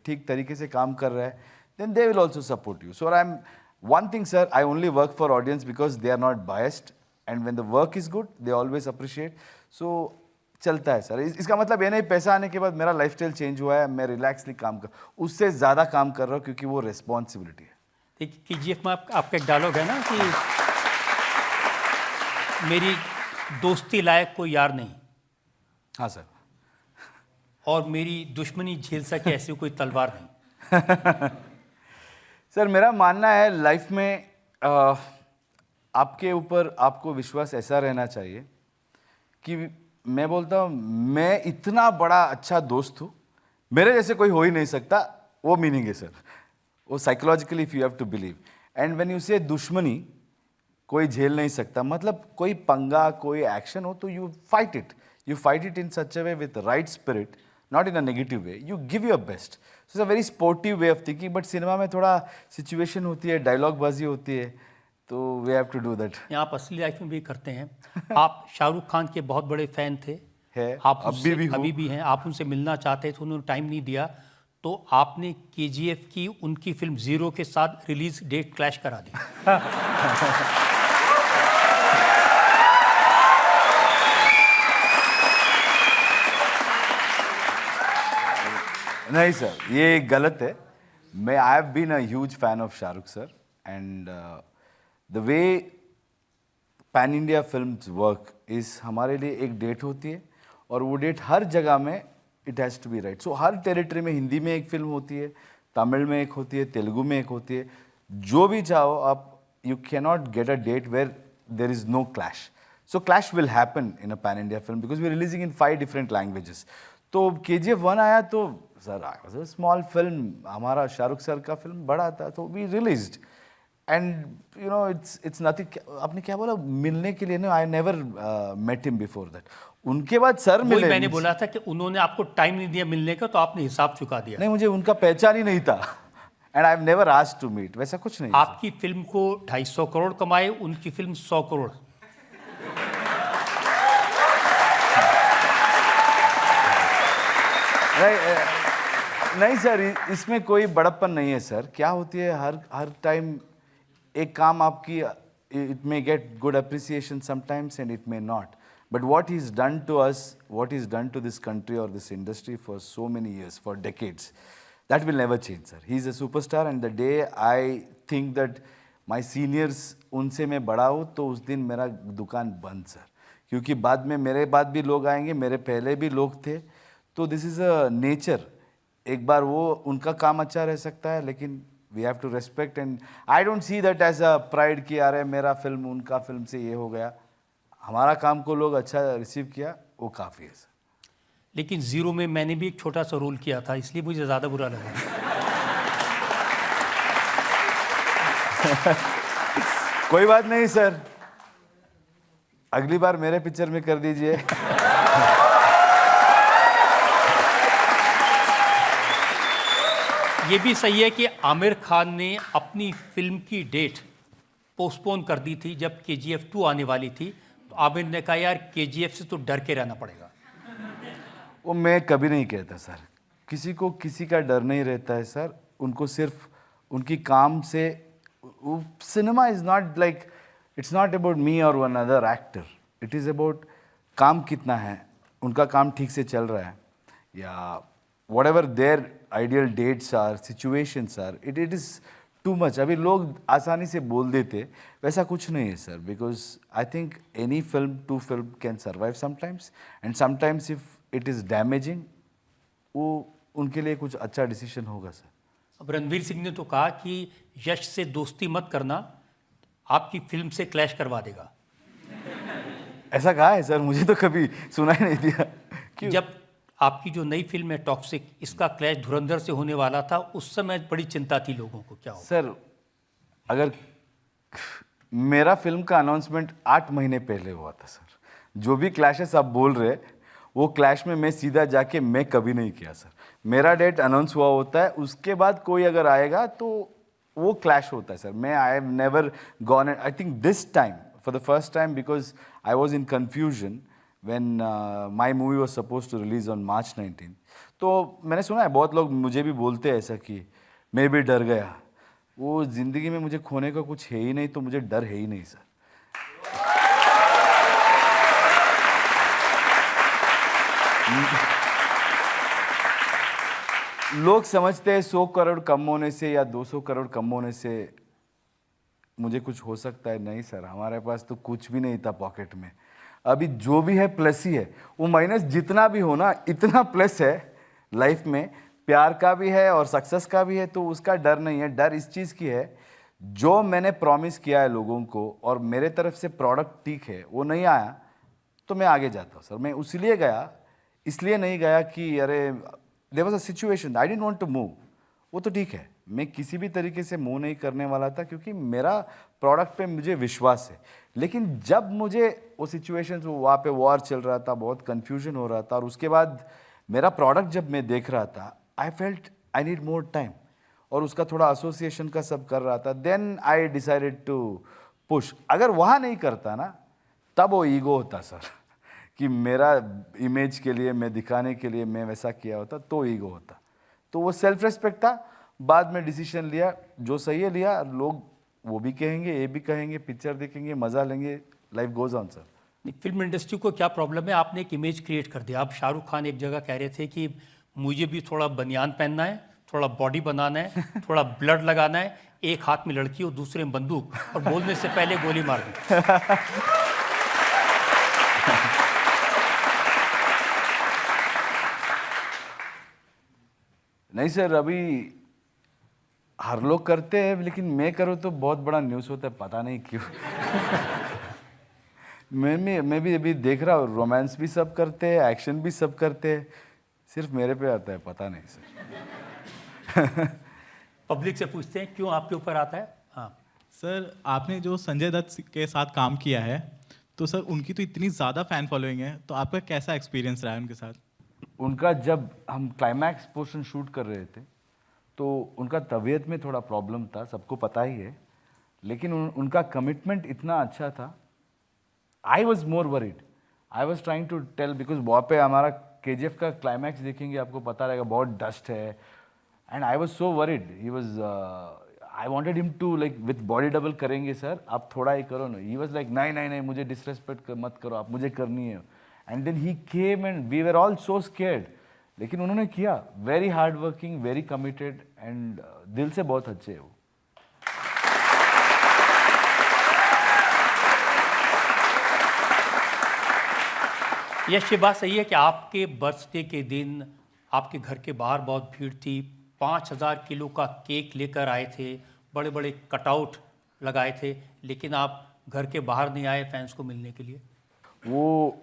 ठीक तरीके से काम कर रहा है, then they will also support you. So I am one thing sir, I only work for audience because they are not biased and when the work is good they always appreciate. So चलता है sir. इसका मतलब ये नहीं पैसा आने के बाद मेरा लाइफस्टाइल चेंज हुआ है, मैं रिलैक्सली काम कर, उससे ज़्यादा काम कर रहा हूँ, क्योंकि वो रिस्पॉन्सिबिलिटी है। देखिए, केजीएफ में आपका एक डायलॉग है ना कि मेरी दोस्ती लायक कोई यार नहीं। हाँ सर। और मेरी दुश्मनी झेल सके ऐसी कोई तलवार नहीं। सर मेरा मानना है लाइफ में आपके ऊपर आपको विश्वास ऐसा रहना चाहिए कि मैं बोलता हूँ मैं इतना बड़ा अच्छा दोस्त हूँ, मेरे जैसे कोई हो ही नहीं सकता, वो मीनिंग है सर। वो psychologically if you have to believe, and when you say दुश्मनी कोई झेल नहीं सकता, मतलब कोई पंगा कोई एक्शन हो तो you fight it in such a way with right spirit, not in a negative way, you give your best. It's a very sportive way of thinking, but cinema में थोड़ा सिचुएशन होती है, डायलॉग बाजी होती है, तो we have to do that. ये आप असली लाइफ में भी करते हैं। आप शाहरुख खान के बहुत बड़े फैन थे, आप अभी भी हैं, आप उनसे मिलना चाहते थे, उन्होंने टाइम नहीं दिया, तो आपने केजीएफ की उनकी फिल्म जीरो के साथ रिलीज डेट क्लैश करा दी। नहीं सर, ये गलत है। मैं I have been a huge fan of Shahrukh sir, and the way pan India films work is, हमारे लिए एक डेट होती है और वो डेट हर जगह में it has to be right. So हर टेरिटरी में हिंदी में एक फिल्म होती है, तमिल में एक होती है, तेलुगु में एक होती है, जो भी चाहो आप, you can not get a date where there is no clash. So clash will happen in a pan India film because we releasing in 5 different languages. तो KGF 1 आया तो sir I was a small film, हमारा Shahrukh sir का film बड़ा था, तो we released, and you know it's nothing. आपने क्या बोला मिलने के लिए? ना, I never met him before that. उनके बाद सर मिले। मैंने बोला था कि उन्होंने आपको टाइम नहीं दिया मिलने का, तो आपने हिसाब चुका दिया। नहीं, मुझे उनका पहचान ही नहीं था, and I have never asked to meet, वैसा कुछ नहीं। आपकी फिल्म को 250 करोड़ कमाए, उनकी फिल्म 100 करोड़। नहीं सर, इसमें कोई बड़प्पन नहीं है सर। क्या होती है, हर टाइम एक काम आपकी, it may get good appreciation sometimes and it may not, but what he is done to us, what is done to this country और this industry for so many years, for decades, that will never change sir. He is a superstar, and the day I think that my seniors उनसे मैं बड़ा हूँ, तो उस दिन मेरा दुकान बंद सर, क्योंकि बाद में मेरे बाद भी लोग आएंगे, मेरे पहले भी लोग थे, तो दिस इज़ अ नेचर। एक बार वो उनका काम अच्छा रह सकता है, लेकिन we have to respect, and I don't see that as a pride कि अरे मेरा फिल्म उनका फिल्म से ये हो गया। हमारा काम को लोग अच्छा रिसीव किया, वो काफ़ी है सर। लेकिन जीरो में मैंने भी एक छोटा सा रोल किया था, इसलिए मुझे ज़्यादा बुरा लगा। कोई बात नहीं सर, अगली बार मेरे पिक्चर में कर दीजिए। ये भी सही है कि आमिर खान ने अपनी फिल्म की डेट पोस्टपोन कर दी थी जब KGF 2 आने वाली थी, तो आमिर ने कहा यार KGF से तो डर के रहना पड़ेगा। वो मैं कभी नहीं कहता सर, किसी को किसी का डर नहीं रहता है सर, उनको सिर्फ उनकी काम से, cinema is not like, it's not about me और one other actor, it is about काम कितना है, उनका काम ठीक से चल रहा है, या whatever their ideal dates are, situations are, it is too much. अभी लोग आसानी से बोल देते, वैसा कुछ नहीं है sir, because I think any film can survive sometimes, and sometimes if it is damaging, वो उनके लिए कुछ अच्छा डिसीजन होगा सर। अब रणवीर सिंह ने तो कहा कि यश से दोस्ती मत करना, आपकी फिल्म से क्लैश करवा देगा। ऐसा कहा है सर? मुझे तो कभी सुना ही नहीं दिया। क्यों? जब आपकी जो नई फिल्म है टॉक्सिक, इसका क्लैश धुरंधर से होने वाला था, उस समय बड़ी चिंता थी लोगों को, क्या होगा? सर, अगर मेरा फिल्म का अनाउंसमेंट 8 महीने पहले हुआ था सर, जो भी क्लैशेस आप बोल रहे, वो क्लैश में मैं सीधा जाके मैं कभी नहीं किया सर। मेरा डेट अनाउंस हुआ होता है, उसके बाद कोई अगर आएगा तो वो क्लैश होता है सर। मैं I have never gone, I think this time for the first time, because I was in confusion when my movie was supposed to release on March 19th, तो मैंने सुना है बहुत लोग मुझे भी बोलते हैं ऐसा कि मैं भी डर गया। वो ज़िंदगी में मुझे खोने का कुछ है ही नहीं, तो मुझे डर है ही नहीं सर। लोग समझते हैं 100 करोड़ कम होने से या 200 करोड़ कम होने से मुझे कुछ हो सकता है। नहीं सर, हमारे पास तो कुछ भी नहीं था पॉकेट में। अभी जो भी है प्लस ही है, वो माइनस जितना भी हो ना, इतना प्लस है लाइफ में, प्यार का भी है और सक्सेस का भी है, तो उसका डर नहीं है। डर इस चीज़ की है, जो मैंने प्रॉमिस किया है लोगों को और मेरे तरफ से प्रोडक्ट ठीक है, वो नहीं आया तो मैं आगे जाता हूँ सर। मैं इसलिए गया, इसलिए नहीं गया कि अरे there was a situation I didn't want to move. वो तो ठीक है, मैं किसी भी तरीके से मूव नहीं करने वाला था क्योंकि मेरा प्रोडक्ट पे मुझे विश्वास है। लेकिन जब मुझे वो सिचुएशन, वहाँ पे वॉर चल रहा था, बहुत कन्फ्यूजन हो रहा था, और उसके बाद मेरा प्रोडक्ट जब मैं देख रहा था, I felt I need more time, और उसका थोड़ा एसोसिएशन का सब कर रहा था। Then I decided to push. अगर वहाँ नहीं करता ना, तब वो ईगो होता सर कि मेरा इमेज के लिए, मैं दिखाने के लिए मैं वैसा किया होता, तो ईगो होता। तो वो सेल्फ रेस्पेक्ट था। बाद में डिसीजन लिया, जो सही है लिया। लोग वो भी कहेंगे, ये भी कहेंगे, पिक्चर देखेंगे, मज़ा लेंगे, life goes on sir. Film industry को क्या प्रॉब्लम है, आपने एक इमेज क्रिएट कर दिया। आप शाहरुख खान एक जगह कह रहे थे कि मुझे भी थोड़ा बनियान पहनना है, थोड़ा बॉडी बनाना है, थोड़ा ब्लड लगाना है, एक हाथ में लड़की और दूसरे में बंदूक, और बोलने से पहले गोली मार दी। नहीं सर, अभी हर लोग करते हैं, लेकिन मैं करूँ तो बहुत बड़ा न्यूज़ होता है, पता नहीं क्यों। मैं भी अभी देख रहा हूँ, रोमांस भी सब करते हैं, एक्शन भी सब करते हैं, सिर्फ मेरे पे आता है, पता नहीं सर। पब्लिक से पूछते हैं क्यों आपके ऊपर आता है। हाँ सर, आपने जो संजय दत्त के साथ काम किया है, तो सर उनकी तो इतनी ज़्यादा फ़ैन फॉलोइंग है, तो आपका कैसा एक्सपीरियंस रहा है उनके साथ? उनका जब हम क्लाइमैक्स पोर्शन शूट कर रहे थे, तो उनका तबीयत में थोड़ा प्रॉब्लम था, सबको पता ही है, लेकिन उनका कमिटमेंट इतना अच्छा था। I was more worried, I was trying to tell, because वहाँ पे हमारा KGF का क्लाइमैक्स देखेंगे आपको पता रहेगा, बहुत डस्ट है, and I was so worried. He was, I wanted him to like with body double करेंगे सर, आप थोड़ा ही करो ना। ही वॉज लाइक नहीं नहीं नहीं, मुझे डिसरेस्पेक्ट मत करो, आप मुझे करनी है। And then he came and we were all so scared, लेकिन उन्होंने किया। Very hard working, very committed, and दिल से बहुत अच्छे है वो। यश, ये बात सही है कि आपके बर्थडे के दिन आपके घर के बाहर बहुत भीड़ थी, 5000 किलो का केक लेकर आए थे, बड़े बड़े कटआउट लगाए थे, लेकिन आप घर के बाहर नहीं आए फैंस को मिलने के लिए? वो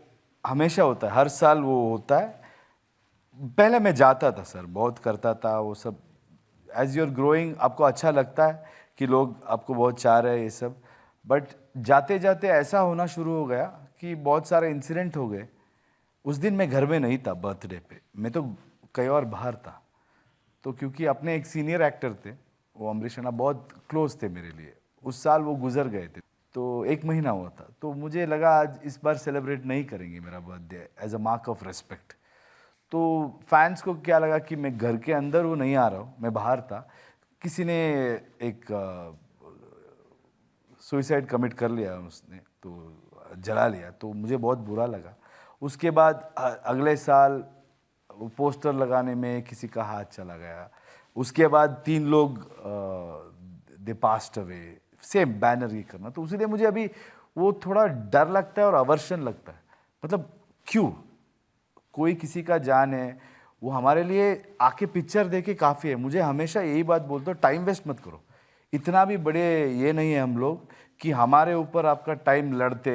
हमेशा होता है, हर साल वो होता है। पहले मैं जाता था सर, बहुत करता था वो सब। एज यू आर ग्रोइंग आपको अच्छा लगता है कि लोग आपको बहुत चाह रहे हैं ये सब, बट जाते जाते ऐसा होना शुरू हो गया कि बहुत सारे इंसिडेंट हो गए। उस दिन मैं घर में नहीं था बर्थडे पे, मैं तो कहीं और बाहर था। तो क्योंकि अपने एक सीनियर एक्टर थे, वो अमरीश राणा, बहुत क्लोज थे मेरे लिए। उस साल वो गुजर गए थे, तो 1 महीना हुआ था। तो मुझे लगा आज इस बार सेलिब्रेट नहीं करेंगे मेरा birthday as a mark of respect. तो फैंस को क्या लगा कि मैं घर के अंदर वो नहीं आ रहा हूँ, मैं बाहर था। किसी ने एक सुइसाइड कमिट कर लिया उसने, तो जला लिया, तो मुझे बहुत बुरा लगा। उसके बाद अगले साल पोस्टर लगाने में किसी का हाथ चला गया। उसके बाद 3 लोग दे पास्ट अवे, सेम बैनर ये करना। तो इसलिए मुझे अभी वो थोड़ा डर लगता है और अवर्शन लगता है। मतलब क्यों, कोई किसी का जान है, वो हमारे लिए आके पिक्चर देखे काफ़ी है। मुझे हमेशा यही बात बोलते हो, टाइम वेस्ट मत करो। इतना भी बड़े ये नहीं है हम लोग कि हमारे ऊपर आपका टाइम लड़ते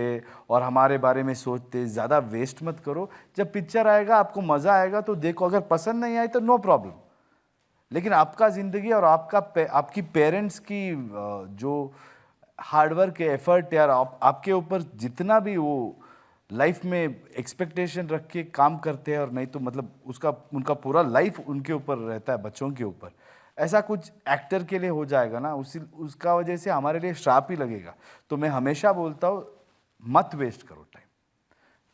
और हमारे बारे में सोचते। ज़्यादा वेस्ट मत करो। जब पिक्चर आएगा आपको मज़ा आएगा तो देखो, अगर पसंद नहीं आए तो नो प्रॉब्लम। लेकिन आपका ज़िंदगी और आपकी पेरेंट्स की जो हार्डवर्क है, एफर्ट यार, आपके ऊपर जितना भी वो लाइफ में एक्सपेक्टेशन रख के काम करते हैं, और नहीं तो मतलब उनका पूरा लाइफ उनके ऊपर रहता है, बच्चों के ऊपर। ऐसा कुछ एक्टर के लिए हो जाएगा ना, उसका वजह से हमारे लिए श्राप ही लगेगा। तो मैं हमेशा बोलता हूँ, मत वेस्ट करो टाइम।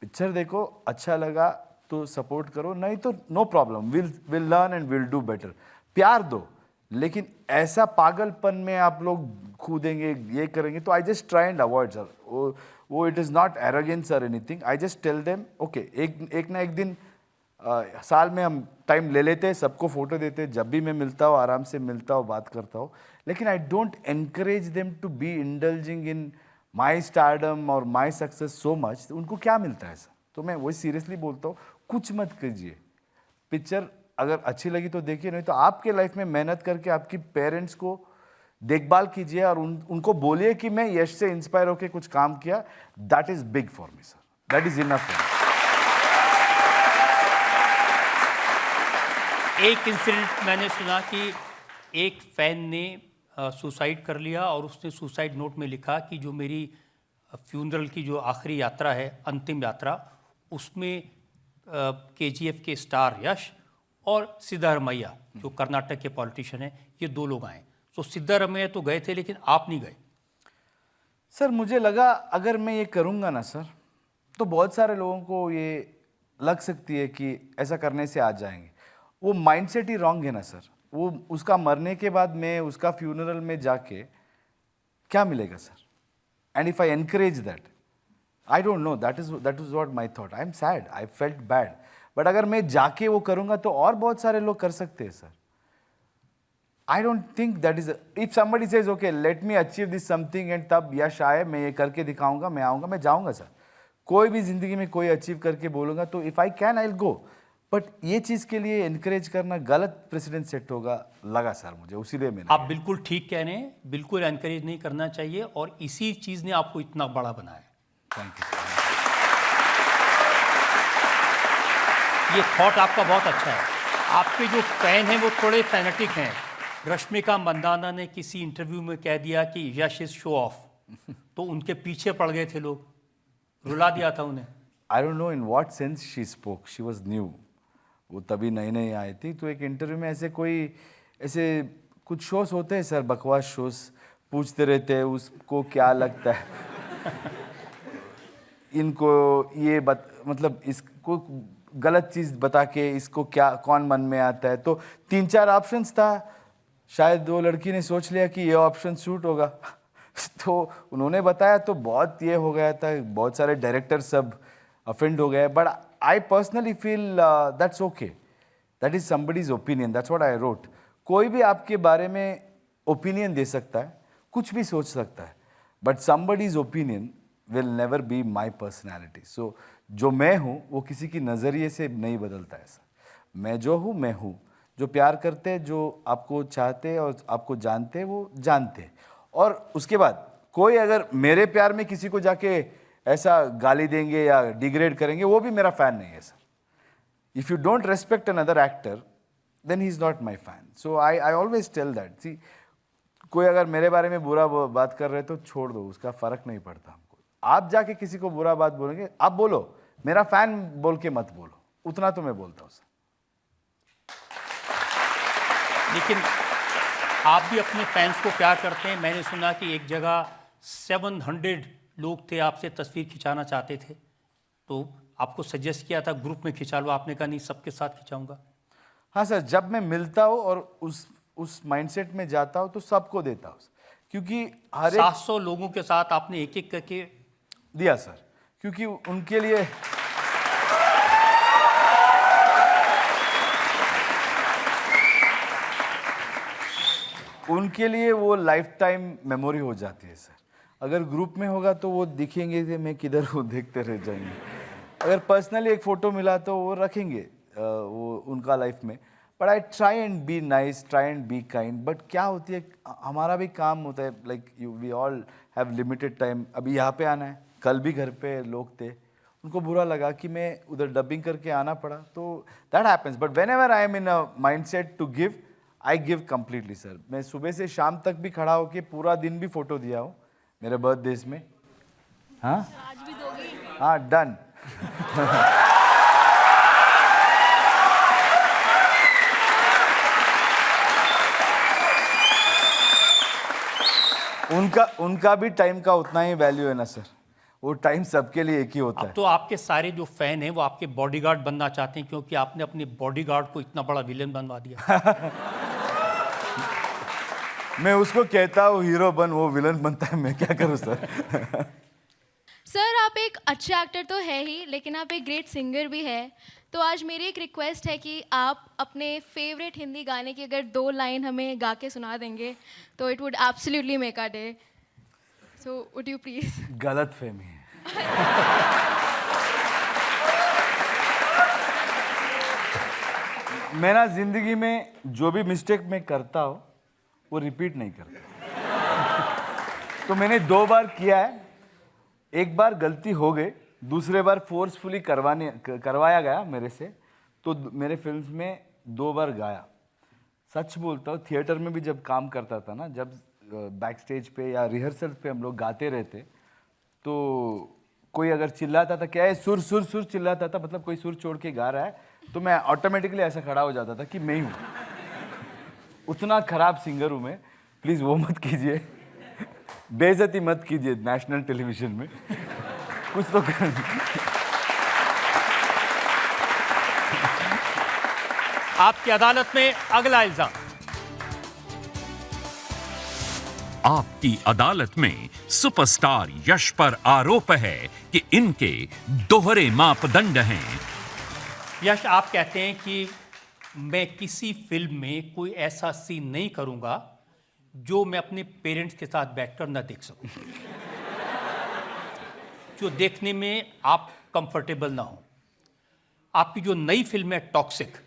पिक्चर देखो, अच्छा लगा तो सपोर्ट करो, नहीं तो no problem, will learn and will do better. प्यार दो, लेकिन ऐसा पागलपन में आप लोग कूदेंगे, ये करेंगे, तो I just try and avoid sir. वो इट इज़ नॉट एरोगेंस और anything. I just tell them okay, एक ना एक दिन साल में हम टाइम ले लेते हैं, सबको फोटो देते हैं। जब भी मैं मिलता हूँ, आराम से मिलता हूँ, बात करता हूँ, लेकिन I don't encourage them to be indulging in my stardom और माई सक्सेस सो मच। उनको क्या मिलता है ऐसा? तो मैं वही सीरियसली बोलता हूँ, कुछ मत कीजिए। पिक्चर अगर अच्छी लगी तो देखिए, नहीं तो आपके लाइफ में मेहनत करके आपकी पेरेंट्स को देखभाल कीजिए और उनको बोलिए कि मैं यश से इंस्पायर होकर कुछ काम किया। That is big for me sir, that is enough. एक इंसिडेंट मैंने सुना कि एक फैन ने सुसाइड कर लिया और उसने सुसाइड नोट में लिखा कि जो मेरी फ्यूनरल की जो आखिरी यात्रा है, अंतिम यात्रा, उसमें केजीएफ के स्टार यश और सिद्धारमैया जो कर्नाटक के पॉलिटिशियन हैं, ये 2 लोग आए। तो सिद्धारमैया तो गए थे लेकिन आप नहीं गए। सर मुझे लगा अगर मैं ये करूँगा ना सर, तो बहुत सारे लोगों को ये लग सकती है कि ऐसा करने से आ जाएंगे। वो माइंडसेट ही रॉन्ग है ना सर। वो उसका मरने के बाद मैं उसका फ्यूनरल में जाके क्या मिलेगा sir? And if I encourage that, I don't know, that is what my thought. I am sad, I felt bad, but अगर मैं जाके वो करूँगा तो और बहुत सारे लोग कर सकते हैं sir. I don't think that is, if somebody says okay let me achieve this something and तब यश आए, मैं ये करके दिखाऊंगा, मैं आऊँगा, मैं जाऊँगा सर। कोई भी जिंदगी में कोई अचीव करके बोलूँगा तो if I can I will go, but ये चीज़ के लिए इनकरेज करना गलत प्रेसिडेंट सेट होगा लगा सर मुझे, उसीलिए मैंने। आप बिल्कुल ठीक कह रहे हैं, बिल्कुल एनकरेज नहीं करना चाहिए और इसी चीज़ ने आपको इतना बड़ा बनाया। Thank you. ये थॉट आपका बहुत अच्छा है। आपके जो फैन हैं वो थोड़े फैनेटिक हैं। रश्मिका मंदाना ने किसी इंटरव्यू में कह दिया कि यश इज शो ऑफ, तो उनके पीछे पड़ गए थे लोग, रुला दिया था उन्हें। I don't know in what sense she spoke, she was new, वो तभी नई नई आई थी। तो एक इंटरव्यू में ऐसे कुछ शोज होते हैं सर, बकवास शोज, पूछते रहते हैं उसको क्या लगता है इनको ये मतलब इसको गलत चीज़ बता के इसको क्या कौन मन में आता है। तो 3-4 ऑप्शंस था, शायद वो लड़की ने सोच लिया कि ये ऑप्शन सूट होगा तो उन्होंने बताया तो बहुत ये हो गया था, बहुत सारे डायरेक्टर सब अफेंड हो गए। But I personally feel that's okay, that is somebody's opinion, that's what I wrote. कोई भी आपके बारे में ओपिनियन दे सकता है, कुछ भी सोच सकता है, but somebody's opinion will never be my personality. So जो मैं हूँ वो किसी की नज़रिए से नहीं बदलता है सर। मैं जो हूँ मैं हूँ, जो प्यार करते, जो आपको चाहते और आपको जानते वो जानते। और उसके बाद कोई अगर मेरे प्यार में किसी को जाके ऐसा गाली देंगे या डिग्रेड करेंगे, वो भी मेरा फ़ैन नहीं है sir. If you don't respect another actor then he is not my fan. So I always tell that, see कोई अगर मेरे बारे में बुरा बात कर रहे तो छोड़ दो, उसका फ़र्क नहीं पड़ता हमको। आप जाके किसी को बुरा बात बोलेंगे, आप बोलो, मेरा फ़ैन बोल के मत बोलो, उतना तो मैं बोलता हूँ सर। लेकिन आप भी अपने फैंस को प्यार करते हैं। मैंने सुना कि एक जगह 700 लोग थे आपसे तस्वीर खिंचाना चाहते थे, तो आपको सजेस्ट किया था ग्रुप में खिंचा लो, आपने कहा नहीं सबके साथ खिंचाऊंगा। हाँ सर, जब मैं मिलता हूँ और उस माइंडसेट में जाता हूँ तो सबको देता हूँ, क्योंकि हर 700 लोगों के साथ आपने एक एक करके दिया सर, क्योंकि उनके लिए वो लाइफ टाइम मेमोरी हो जाती है सर। अगर ग्रुप में होगा तो वो दिखेंगे कि मैं किधर हूँ, देखते रह जाएंगे। अगर पर्सनली एक फ़ोटो मिला तो वो रखेंगे वो उनका लाइफ में। But I try and be nice, try and be kind. But क्या होती है, हमारा भी काम होता है, like we all have limited time. अभी यहाँ पे आना है, कल भी घर पे लोग थे, उनको बुरा लगा कि मैं उधर डबिंग करके आना पड़ा, तो that happens. But whenever I am in a mind set to give, I give completely sir. मैं सुबह से शाम तक भी खड़ा होकर पूरा दिन भी फ़ोटो दिया हूँ मेरे बर्थडेज में। हाँ आज भी दोगे? हाँ, डन। उनका भी टाइम का उतना ही वैल्यू है ना सर, वो टाइम सबके लिए एक ही होता अब है। तो आपके सारे जो फैन हैं वो आपके बॉडीगार्ड बनना चाहते हैं, क्योंकि आपने अपने बॉडीगार्ड को इतना बड़ा विलेन बनवा दिया। मैं उसको कहता हूँ हीरो बन, वो विलन बनता है, मैं क्या करूँ सर। सर आप एक अच्छे एक्टर तो है ही, लेकिन आप एक ग्रेट सिंगर भी है। तो आज मेरी एक रिक्वेस्ट है कि आप अपने फेवरेट हिंदी गाने की अगर 2 लाइन हमें गा के सुना देंगे तो it would absolutely make a day. So would you please? गलत फहमी है। मैं ना जिंदगी में जो भी मिस्टेक मैं करता हूँ वो रिपीट नहीं करता। तो मैंने 2 बार किया है, एक बार गलती हो गई दूसरे बार फोर्सफुली करवाया गया मेरे से, तो मेरे फिल्म्स में 2 बार गाया। सच बोलता हूँ, थिएटर में भी जब काम करता था ना, जब बैक स्टेज पे या रिहर्सल पे हम लोग गाते रहते, तो कोई अगर चिल्लाता था, क्या है सुर सुर सुर चिल्लाता था, मतलब कोई सुर छोड़ के गा रहा है, तो मैं ऑटोमेटिकली ऐसा खड़ा हो जाता था कि मैं ही हूँ। उतना खराब सिंगर हूँ मैं, प्लीज़ वो मत कीजिए, बेइज्जती मत कीजिए नेशनल टेलीविजन में। कुछ तो कर। आपकी अदालत में अगला इल्जाम। आपकी अदालत में सुपरस्टार यश पर आरोप है कि इनके दोहरे मापदंड हैं। यश, आप कहते हैं कि मैं किसी फिल्म में कोई ऐसा सीन नहीं करूंगा जो मैं अपने पेरेंट्स के साथ बैठकर न देख सकूं, जो देखने में आप कंफर्टेबल ना हो। आपकी जो नई फिल्म है टॉक्सिक,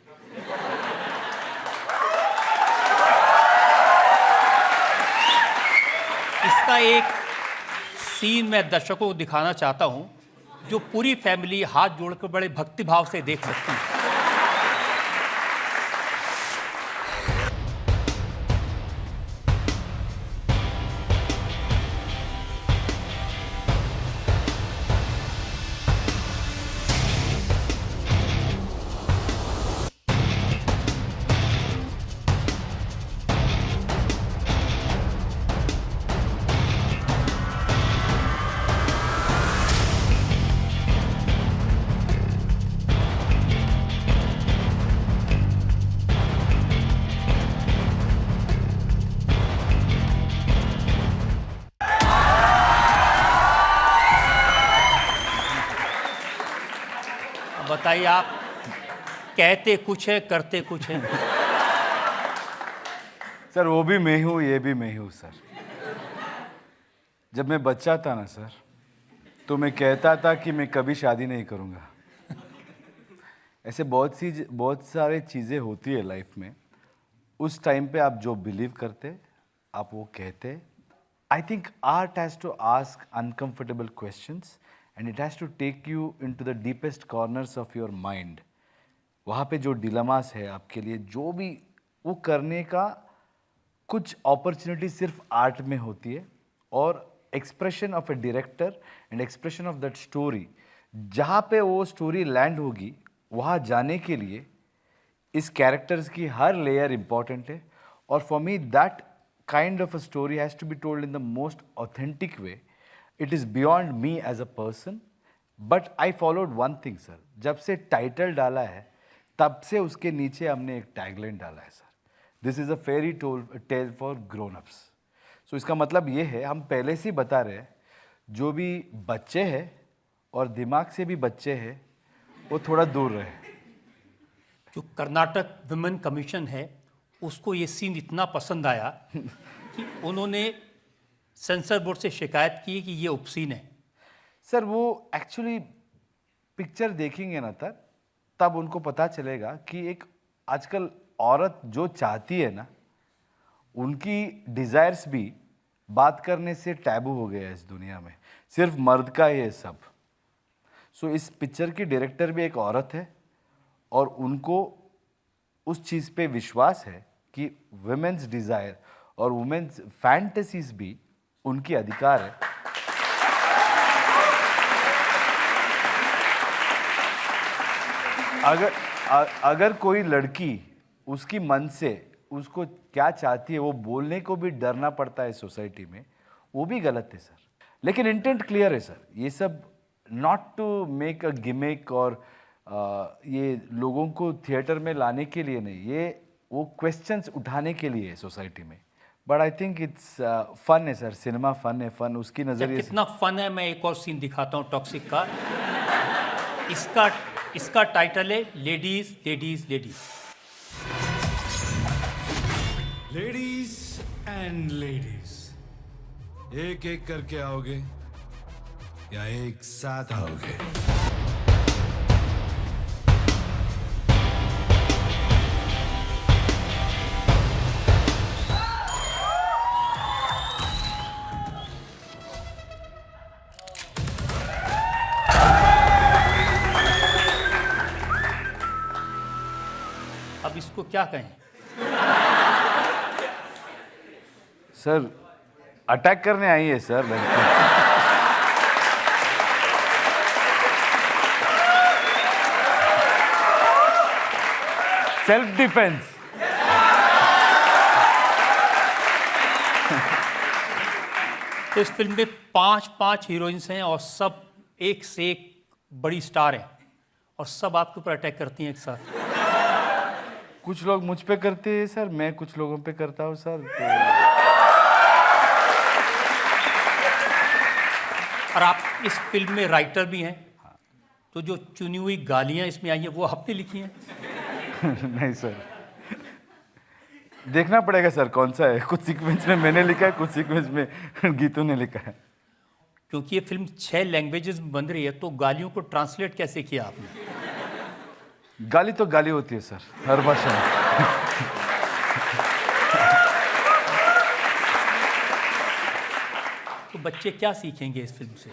इसका एक सीन मैं दर्शकों को दिखाना चाहता हूं, जो पूरी फैमिली हाथ जोड़कर बड़े भक्तिभाव से देख सकती है। बताइए, आप कहते कुछ है, करते कुछ है। सर वो भी मैं हूँ, ये भी मैं हूँ सर। जब मैं बच्चा था ना सर, तो मैं कहता था कि मैं कभी शादी नहीं करूँगा। ऐसे बहुत सारे चीज़ें होती है लाइफ में। उस टाइम पे आप जो बिलीव करते, आप वो कहते। I think art has to ask uncomfortable questions and it has to take you into the deepest corners of your mind. वहाँ पे जो डिलेमास है आपके लिए, जो भी वो करने का कुछ अपॉर्चुनिटी सिर्फ आर्ट में होती है, और expression of A director and expression of that story, जहाँ पे वो स्टोरी लैंड होगी, वहाँ जाने के लिए इस कैरेक्टर्स की हर लेयर इम्पॉर्टेंट है। और for me that kind of a story has to be told in the most authentic way. It is beyond me as a person, but I followed one thing sir. जब से title डाला है, तब से उसके नीचे हमने एक टैगलाइन डाला है sir, this is a fairy tale for grown ups. So इसका मतलब ये है, हम पहले से ही बता रहे हैं, जो भी बच्चे हैं और दिमाग से भी बच्चे हैं, वो थोड़ा दूर रहे। जो कर्नाटक विमेन कमीशन है, उसको ये सीन इतना पसंद आया कि उन्होंने सेंसर बोर्ड से शिकायत की कि ये उपसीन है। सर वो एक्चुअली पिक्चर देखेंगे ना तब उनको पता चलेगा कि एक आजकल औरत जो चाहती है ना, उनकी डिज़ायर्स भी बात करने से टैबू हो गया है इस दुनिया में, सिर्फ मर्द का ही है सब। सो इस पिक्चर की डायरेक्टर भी एक औरत है, और उनको उस चीज़ पे विश्वास है कि वुमेन्स डिज़ायर और वुमेन्स फैंटेसीज भी उनकी अधिकार है। अगर कोई लड़की उसकी मन से उसको क्या चाहती है वो बोलने को भी डरना पड़ता है सोसाइटी में, वो भी गलत है सर। लेकिन इंटेंट क्लियर है सर, ये सब not to make a gimmick, और ये लोगों को थिएटर में लाने के लिए नहीं, ये वो क्वेश्चंस उठाने के लिए है सोसाइटी में। But I think it's fun है सर, सिनेमा फन है, फन उसकी नजरिए से। कितना फन है, मैं एक और सीन दिखाता हूँ टॉक्सिक का। इसका टाइटल है ladies ladies ladies. Ladies and ladies, एक एक करके आओगे या एक साथ आओगे? इसको क्या कहें? सर अटैक करने आई है सर लड़की। Self defence. तो इस फिल्म में 5 हीरोइंस हैं और सब एक से एक बड़ी स्टार हैं और सब आपके ऊपर अटैक करती हैं एक साथ। कुछ लोग मुझ पे करते हैं सर, मैं कुछ लोगों पे करता हूँ सर। तो और आप इस फिल्म में राइटर भी हैं, तो जो चुनी हुई गालियां इसमें आई हैं वो आपने लिखी हैं? नहीं सर, देखना पड़ेगा सर कौन सा है। कुछ सीक्वेंस में मैंने लिखा है, कुछ सीक्वेंस में गीतू ने लिखा है। क्योंकि ये फिल्म 6 लैंग्वेजेस में बन रही है, तो गालियों को ट्रांसलेट कैसे किया आपने? गाली तो गाली होती है सर, हर भाषा में। तो बच्चे क्या सीखेंगे इस फिल्म से?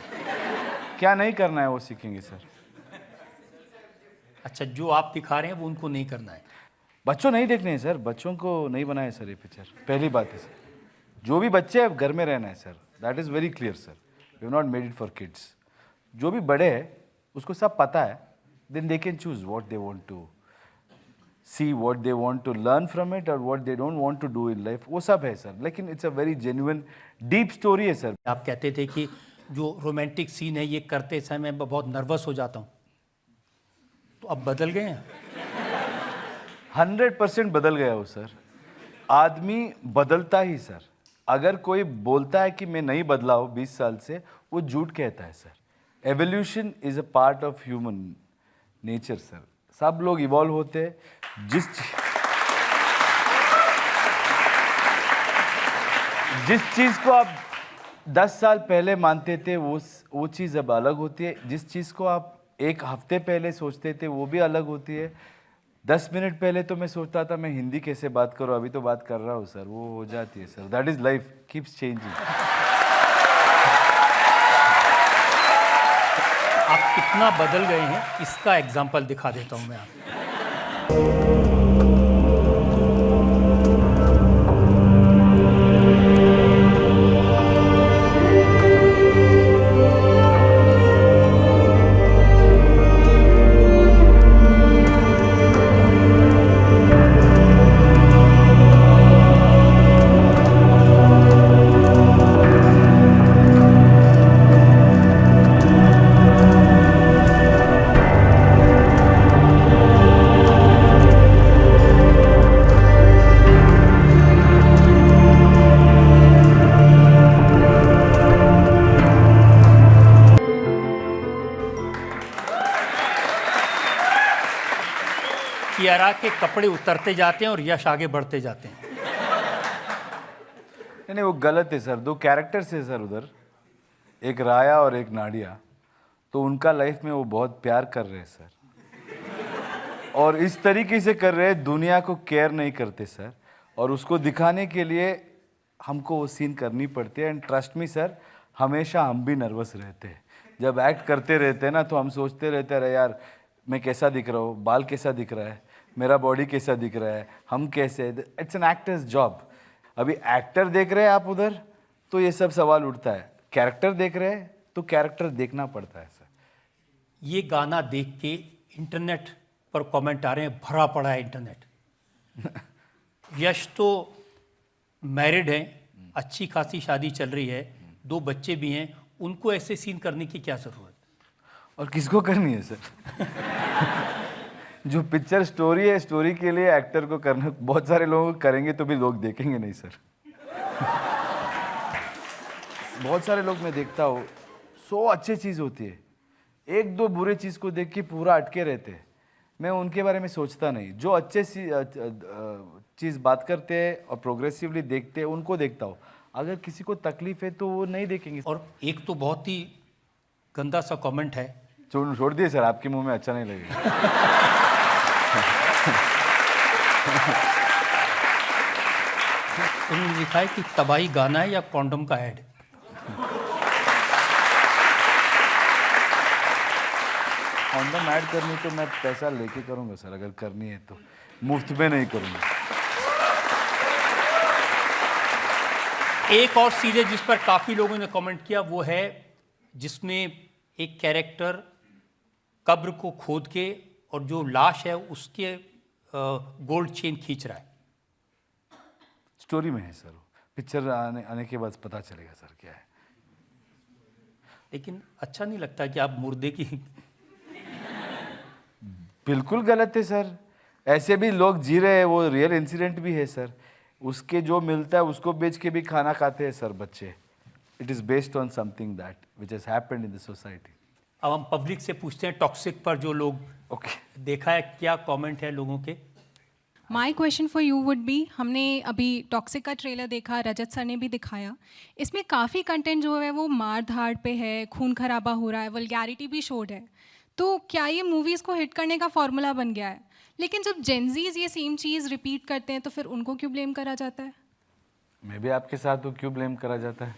क्या नहीं करना है वो सीखेंगे सर। अच्छा, जो आप दिखा रहे हैं वो उनको नहीं करना है? बच्चों नहीं देखने हैं सर, बच्चों को नहीं बनाया सर ये पिक्चर। पहली बात है सर, जो भी बच्चे हैं घर में रहना है sir, that is very clear sir. We have not made it for kids. जो भी बड़े हैं उसको सब पता है, then they can choose what they want to see, what they want to learn from it और what they don't want to do in life, वो सब है सर। लेकिन it's a very genuine deep story है sir. आप कहते थे कि जो रोमांटिक सीन है ये करते समय मैं बहुत नर्वस हो जाता हूँ, तो अब बदल गए हैं? 100% बदल गया हो सर। आदमी बदलता ही सर। अगर कोई बोलता है कि मैं नहीं बदला हूँ 20 साल से, वो झूठ कहता है sir. Evolution is a part of human nature sir. सब लोग इवॉल्व होते हैं। जिस चीज़ को आप 10 साल पहले मानते थे वो चीज़ अब अलग होती है। जिस चीज़ को आप एक हफ्ते पहले सोचते थे वो भी अलग होती है। 10 मिनट पहले तो मैं सोचता था मैं हिंदी कैसे बात करूं, अभी तो बात कर रहा हूं सर, वो हो जाती है sir. That is life, keeps changing. आप कितना बदल गए हैं इसका एग्जाम्पल दिखा देता हूं मैं आपको। कियारा के कपड़े उतरते जाते हैं और यश आगे बढ़ते जाते हैं। नहीं वो गलत है सर। 2 कैरेक्टर्स है सर उधर, एक राया और एक नाडिया। तो उनका लाइफ में वो बहुत प्यार कर रहे हैं सर, और इस तरीके से कर रहे हैं दुनिया को केयर नहीं करते सर। और उसको दिखाने के लिए हमको वो सीन करनी पड़ती है। एंड ट्रस्ट मी सर, हमेशा हम भी नर्वस रहते हैं जब एक्ट करते रहते हैं ना। तो हम सोचते रहते हैं, अरे यार मैं कैसा दिख रहा हूँ, बाल कैसा दिख रहा है, मेरा बॉडी कैसा दिख रहा है, हम कैसे। It's an actors job. अभी एक्टर देख रहे हैं आप उधर तो ये सब सवाल उठता है, कैरेक्टर देख रहे हैं तो कैरेक्टर देखना पड़ता है सर। ये गाना देख के इंटरनेट पर कमेंट आ रहे हैं, भरा पड़ा है इंटरनेट। यश तो मैरिड है, अच्छी खासी शादी चल रही है, 2 बच्चे भी हैं, उनको ऐसे सीन करने की क्या ज़रूरत? और किसको करनी है सर? जो पिक्चर स्टोरी है, स्टोरी के लिए एक्टर को करना। बहुत सारे लोग करेंगे तो भी लोग देखेंगे नहीं सर। बहुत सारे लोग मैं देखता हूँ, 100 अच्छी चीज़ होती है, 1-2 बुरे चीज़ को देख के पूरा अटके रहते हैं। मैं उनके बारे में सोचता नहीं। जो अच्छे चीज़ बात करते हैं और प्रोग्रेसिवली देखते हैं उनको देखता हूँ। अगर किसी को तकलीफ है तो वो नहीं देखेंगे। और एक तो बहुत ही गंदा सा कमेंट है, छोड़ दिए सर, आपके मुंह में अच्छा नहीं लगेगा। उन्होंने लिखा है कि तबाही गाना है या कॉन्डम का ऐड। कॉन्डम ऐड करनी तो मैं पैसा लेके करूंगा सर, अगर करनी है तो। मुफ्त में नहीं करूँगा। एक और सीरीज जिस पर काफ़ी लोगों ने कमेंट किया वो है जिसमें एक कैरेक्टर कब्र को खोद के और जो लाश है उसके गोल्ड चेन खींच रहा है। स्टोरी में है सर, पिक्चर आने के बाद पता चलेगा सर क्या है। लेकिन अच्छा नहीं लगता कि आप मुर्दे की बिल्कुल गलत है सर, ऐसे भी लोग जी रहे हैं, वो रियल इंसिडेंट भी है सर। उसके जो मिलता है उसको बेच के भी खाना खाते हैं सर बच्चे। It is based on something that which has happened in the society. अब हम पब्लिक से पूछते हैं टॉक्सिक पर जो लोग देखा है, क्या कमेंट है लोगों के। My question for you would be, हमने अभी टॉक्सिक का ट्रेलर देखा, रजत सर ने भी दिखाया, इसमें काफ़ी कंटेंट जो है वो मार धाड़ पे है, खून खराबा हो रहा है, वल्गैरिटी भी शोड है। तो क्या ये मूवीज़ को हिट करने का फॉर्मूला बन गया है? लेकिन जब जेनजीज ये सेम चीज़ रिपीट करते हैं तो फिर उनको क्यों ब्लेम करा जाता है? मैं भी आपके साथ हूँ, क्यों ब्लेम करा जाता है?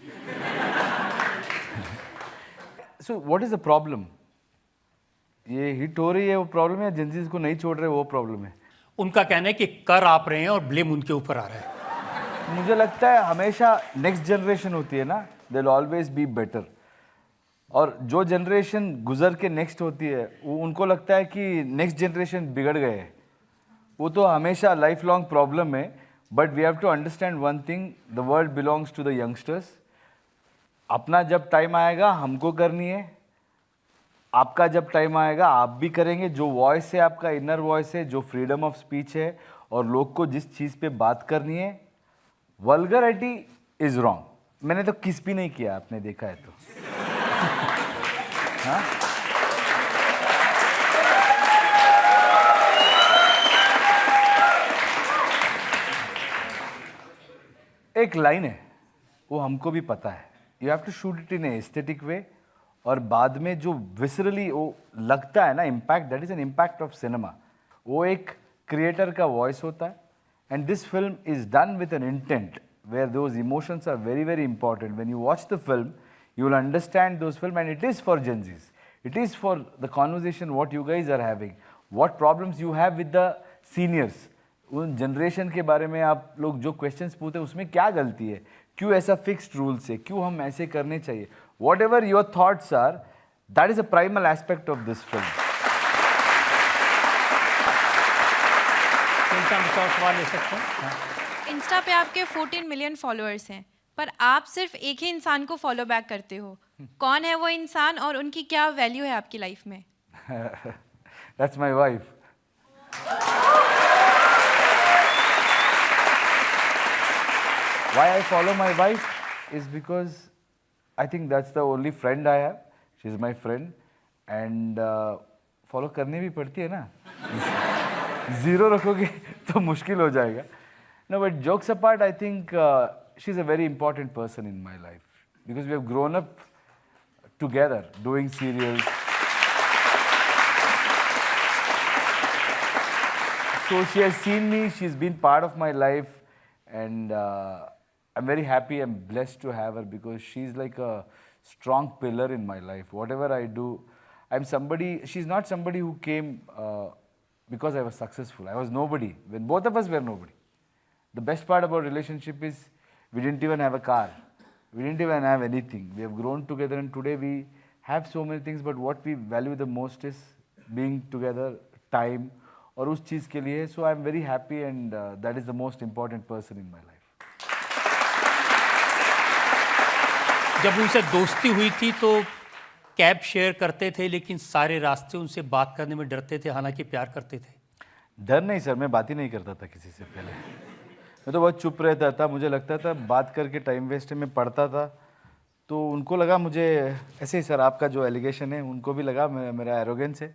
So what is the problem? ये हिट हो रही है वो प्रॉब्लम है, या जेनजीज को नहीं छोड़ रहे वो प्रॉब्लम है? उनका कहना है कि कर आप रहे हैं और ब्लेम उनके ऊपर आ रहा है। मुझे लगता है हमेशा नेक्स्ट जनरेशन होती है ना, they will always be better. और जो जनरेशन गुजर के नेक्स्ट होती है वो उनको लगता है कि नेक्स्ट जनरेशन बिगड़ गए हैं। वो तो हमेशा लाइफ लॉन्ग प्रॉब्लम है। But we have to understand one thing, the world belongs to the youngsters. अपना जब टाइम आएगा हमको करनी है, आपका जब टाइम आएगा आप भी करेंगे। जो वॉइस है आपका इनर वॉइस है, जो फ्रीडम ऑफ स्पीच है और लोग को जिस चीज़ पे बात करनी है, वल्गरिटी इज रॉन्ग। मैंने तो किस भी नहीं किया, आपने देखा है तो। हाँ? एक लाइन है वो हमको भी पता है, you have to shoot it in aesthetic way, और बाद में जो विसरली वो लगता है ना impact, that is an impact of cinema. वो एक क्रिएटर का वॉइस होता है। And this film is done with an intent where those emotions are very very important. When you watch the film you will understand those films, and it is for Gen Zs. It is for the conversation what you guys are having, what problems you have with the seniors. उन generation के बारे में आप लोग जो questions पूछते हैं उसमें क्या गलती है, क्यों ऐसा फिक्स्ड रूल्स है, क्यों हम ऐसे करने चाहिए, whatever your thoughts are, that is a primal aspect of this film. सवाल ले सकते हैं। इंस्टा पे आपके 14 मिलियन फॉलोअर्स हैं, पर आप सिर्फ एक ही इंसान को फॉलो बैक करते हो। कौन है वो इंसान और उनकी क्या वैल्यू है आपकी लाइफ में? That's my wife. Why I follow my wife is because I think that's the only friend I have. She's my friend, and follow करनी भी पड़ती है ना। Zero रखोगे तो मुश्किल हो जाएगा। No, but jokes apart, I think she's a very important person in my life because we have grown up together doing serials. So she has seen me, she's been part of my life, and I'm very happy and blessed to have her because she's like a strong pillar in my life. Whatever I do, she's not somebody who came because I was successful. I was nobody when both of us were nobody. The best part about relationship is we didn't even have a car. We didn't even have anything. We have grown together and today we have so many things, but what we value the most is being together, time, और उस चीज़ के लिए. So I'm very happy and that is the most important person in my life. जब उनसे दोस्ती हुई थी तो कैब शेयर करते थे, लेकिन सारे रास्ते उनसे बात करने में डरते थे, हालांकि प्यार करते थे। डर नहीं सर, मैं बात ही नहीं करता था किसी से पहले। मैं तो बहुत चुप रहता था, मुझे लगता था बात करके टाइम वेस्ट है। मैं पढ़ता था तो उनको लगा मुझे ऐसे ही सर, आपका जो एलिगेशन है उनको भी लगा मेरा एरोगेंस है,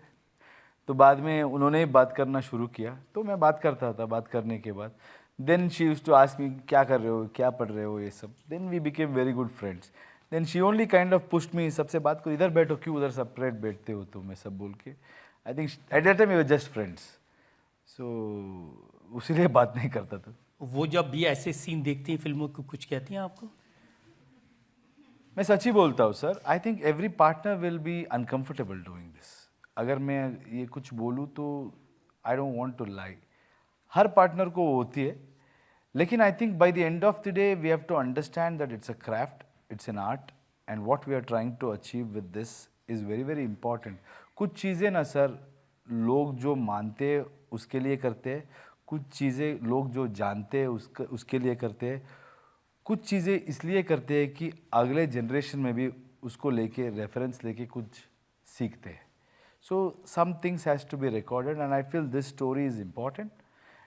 तो बाद में उन्होंने बात करना शुरू किया तो मैं बात करता था। बात करने के बाद then she used to ask me क्या कर रहे हो, क्या पढ़ रहे हो, ये सब। Then we became very good friends. Then she only kind of pushed me, सबसे बात को, इधर बैठो, क्यों उधर सेपरेट बैठते हो, तो मैं सब बोल के। I think at that time we were just friends, so उसीलिए बात नहीं करता था। वो जब भी ऐसे सीन देखती हैं फिल्मों को, कुछ कहती हैं आपको? मैं सच ही बोलता हूँ sir. I think every partner will be uncomfortable doing this. अगर मैं ये कुछ बोलूँ तो I don't want to lie. हर पार्टनर को होती है, लेकिन I think by the end of the day we have to understand that it's a craft, it's an art, and what we are trying to achieve with this is very very important. कुछ चीज़ें ना sir लोग जो मानते हैं उसके लिए करते हैं, कुछ चीज़ें लोग जो जानते हैं उसके लिए करते हैं, कुछ चीज़ें इसलिए करते हैं कि अगले जनरेशन में भी उसको लेके रेफरेंस लेके कुछ सीखते हैं. So some things has to be recorded, and I feel this story is important.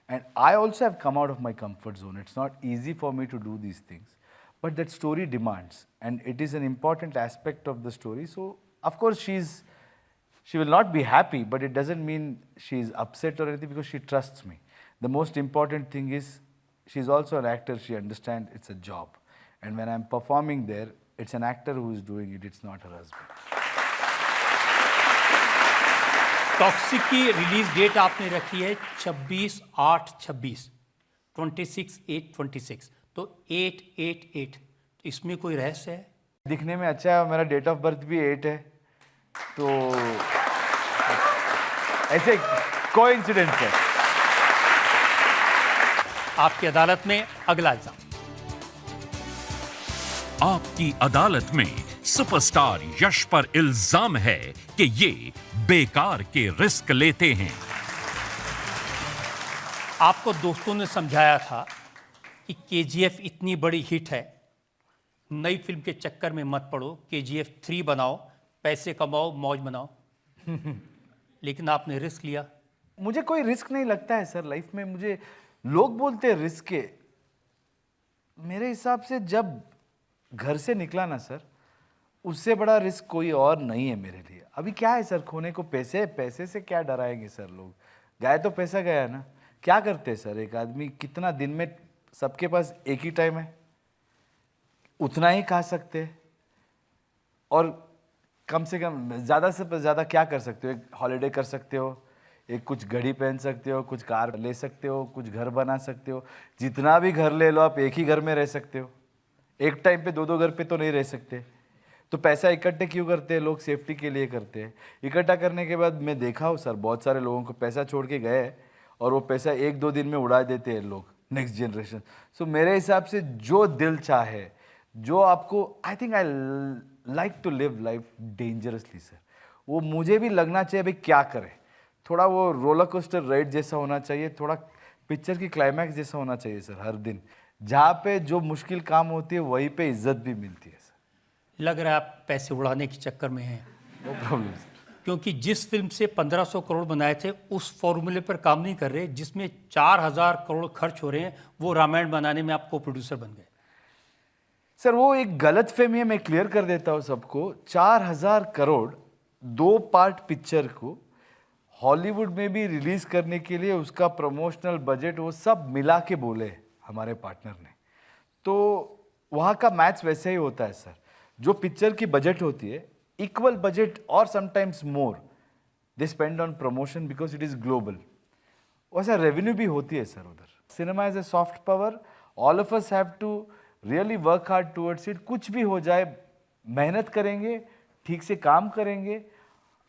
And I also have come out of my comfort zone. It's not easy for me to do these things, but that story demands, and it is an important aspect of the story. So of course she will not be happy, but it doesn't mean she is upset or anything because she trusts me. The most important thing is she's also an actor. She understands it's a job, and when I'm performing there, it's an actor who is doing it. It's not her husband. Toxic की release date आपने रखी है 26/8/26, 26/8/26, तो 8/8/8. इसमें कोई रहस्य है? दिखने में अच्छा है, मेरा डेट ऑफ बर्थ भी 8 है, तो ऐसे कोइंसिडेंस है. आपकी अदालत में अगला इल्जाम. आपकी अदालत में सुपरस्टार यश पर इल्जाम है कि ये बेकार के रिस्क लेते हैं. आपको दोस्तों ने समझाया था कि केजीएफ इतनी बड़ी हिट है, नई फिल्म के चक्कर में मत पड़ो, केजीएफ 3 बनाओ, पैसे कमाओ, मौज बनाओ. लेकिन आपने रिस्क लिया. मुझे कोई रिस्क नहीं लगता है सर लाइफ में. मुझे लोग बोलते हैं रिस्क के, मेरे हिसाब से जब घर से निकला ना सर, उससे बड़ा रिस्क कोई और नहीं है मेरे लिए. अभी क्या है सर, खोने को पैसे से क्या डराएंगे सर लोग. गया तो पैसा गया ना. क्या करते हैं सर, एक आदमी कितना दिन में, सबके पास एक ही टाइम है, उतना ही खा सकते हैं, और कम से कम ज़्यादा से ज़्यादा क्या कर सकते हो. एक हॉलीडे कर सकते हो, एक कुछ घड़ी पहन सकते हो, कुछ कार ले सकते हो, कुछ घर बना सकते हो. जितना भी घर ले लो आप, एक ही घर में रह सकते हो. एक टाइम पे 2-2 घर पे तो नहीं रह सकते. तो पैसा इकट्ठे क्यों करते हैं लोग? सेफ्टी के लिए करते हैं. इकट्ठा करने के बाद मैं देखा हूँ सर, बहुत सारे लोगों को पैसा छोड़ के गए और वो पैसा 1-2 दिन में उड़ा देते हैं लोग, नेक्स्ट जनरेशन. सो मेरे हिसाब से जो दिल चाहे, जो आपको, I think I like to live life dangerously sir. वो मुझे भी लगना चाहिए भाई क्या करें. थोड़ा वो रोलर कोस्टर राइड जैसा होना चाहिए, थोड़ा पिक्चर की क्लाइमैक्स जैसा होना चाहिए सर. हर दिन जहाँ पे जो मुश्किल काम होती है वहीं पे इज्जत भी मिलती है सर. लग रहा है आप पैसे उड़ाने के चक्कर में हैं. No problem. क्योंकि जिस फिल्म से 1500 करोड़ बनाए थे उस फॉर्मूले पर काम नहीं कर रहे. जिसमें 4000 करोड़ खर्च हो रहे हैं, वो रामायण बनाने में आप को प्रोड्यूसर बन गए. सर वो एक गलत फहमी है, मैं क्लियर कर देता हूँ सबको. 4000 करोड़ 2 पार्ट पिक्चर को हॉलीवुड में भी रिलीज करने के लिए उसका प्रमोशनल बजट वो सब मिला के बोले हमारे पार्टनर ने. तो वहाँ का मैच वैसे ही होता है सर. जो पिक्चर की बजट होती है, इक्वल बजट और sometimes more they spend on promotion because it is global. वैसा रेवेन्यू भी होती है सर उधर. Cinema is a soft power. All of us have to really work hard towards it. कुछ भी हो जाए, मेहनत करेंगे, ठीक से काम करेंगे,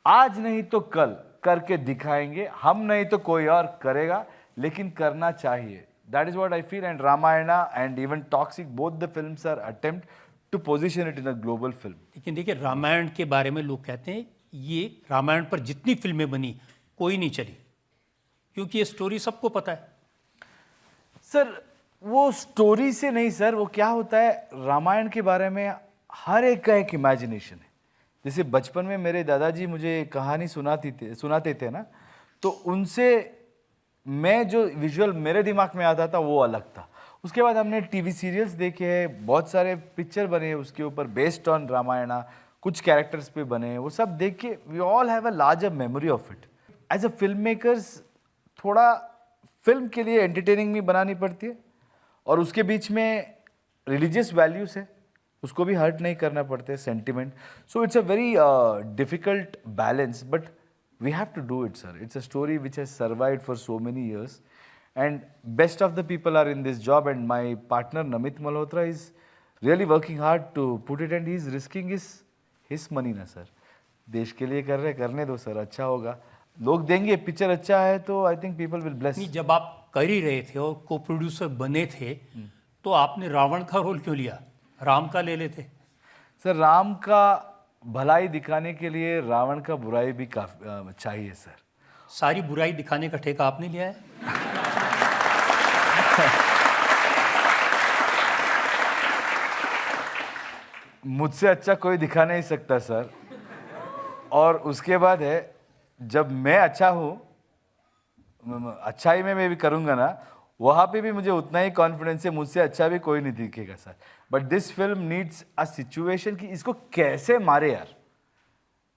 आज नहीं तो कल करके दिखाएंगे. हम नहीं तो कोई और करेगा, लेकिन करना चाहिए. That is what I feel, and Ramayana and even Toxic, both the films are attempt to position it in a global film. लेकिन देखिए, रामायण के बारे में लोग कहते हैं ये रामायण पर जितनी फिल्में बनी कोई नहीं चली, क्योंकि ये स्टोरी सबको पता है. सर वो स्टोरी से नहीं सर, वो क्या होता है, रामायण के बारे में हर एक का एक इमेजिनेशन है. जैसे बचपन में मेरे दादाजी मुझे कहानी सुनाते थे ना, तो उनसे मैं जो विजुअल मेरे दिमाग में आता था वो अलग था. उसके बाद हमने टीवी सीरियल्स देखे हैं, बहुत सारे पिक्चर बने हैं उसके ऊपर बेस्ड ऑन रामायणा, कुछ कैरेक्टर्स पे बने हैं. वो सब देख के we all have a larger memory of it. As a film makers थोड़ा फिल्म के लिए एंटरटेनिंग भी बनानी पड़ती है, और उसके बीच में रिलीजियस वैल्यूज है, उसको भी हर्ट नहीं करना पड़ता है, sentiment. So it's a very difficult balance, but we have to do it sir. It's a story which has survived for so many years, and best of the people are in this job, and my partner Namit Malhotra is really working hard to put it, and he is risking his money ना sir. देश के लिए कर रहे, करने दो sir, अच्छा होगा. लोग देंगे, पिक्चर अच्छा है तो I think people will bless. जब आप कर ही रहे थे और को प्रोड्यूसर बने थे, तो आपने रावण का रोल क्यों लिया? राम का ले लेते। सर राम का भलाई दिखाने के लिए रावण का बुराई भी काफी चाहिए सर। सारी बुराई दिखाने का ठेका आपने लिया है। मुझसे अच्छा कोई दिखा नहीं सकता सर। और उसके बाद है, जब मैं अच्छा हूँ, अच्छाई में मैं भी करूँगा ना, वहाँ पे भी मुझे उतना ही कॉन्फिडेंस है, मुझसे अच्छा भी कोई नहीं दिखेगा sir. But this film needs a situation कि इसको कैसे मारे यार,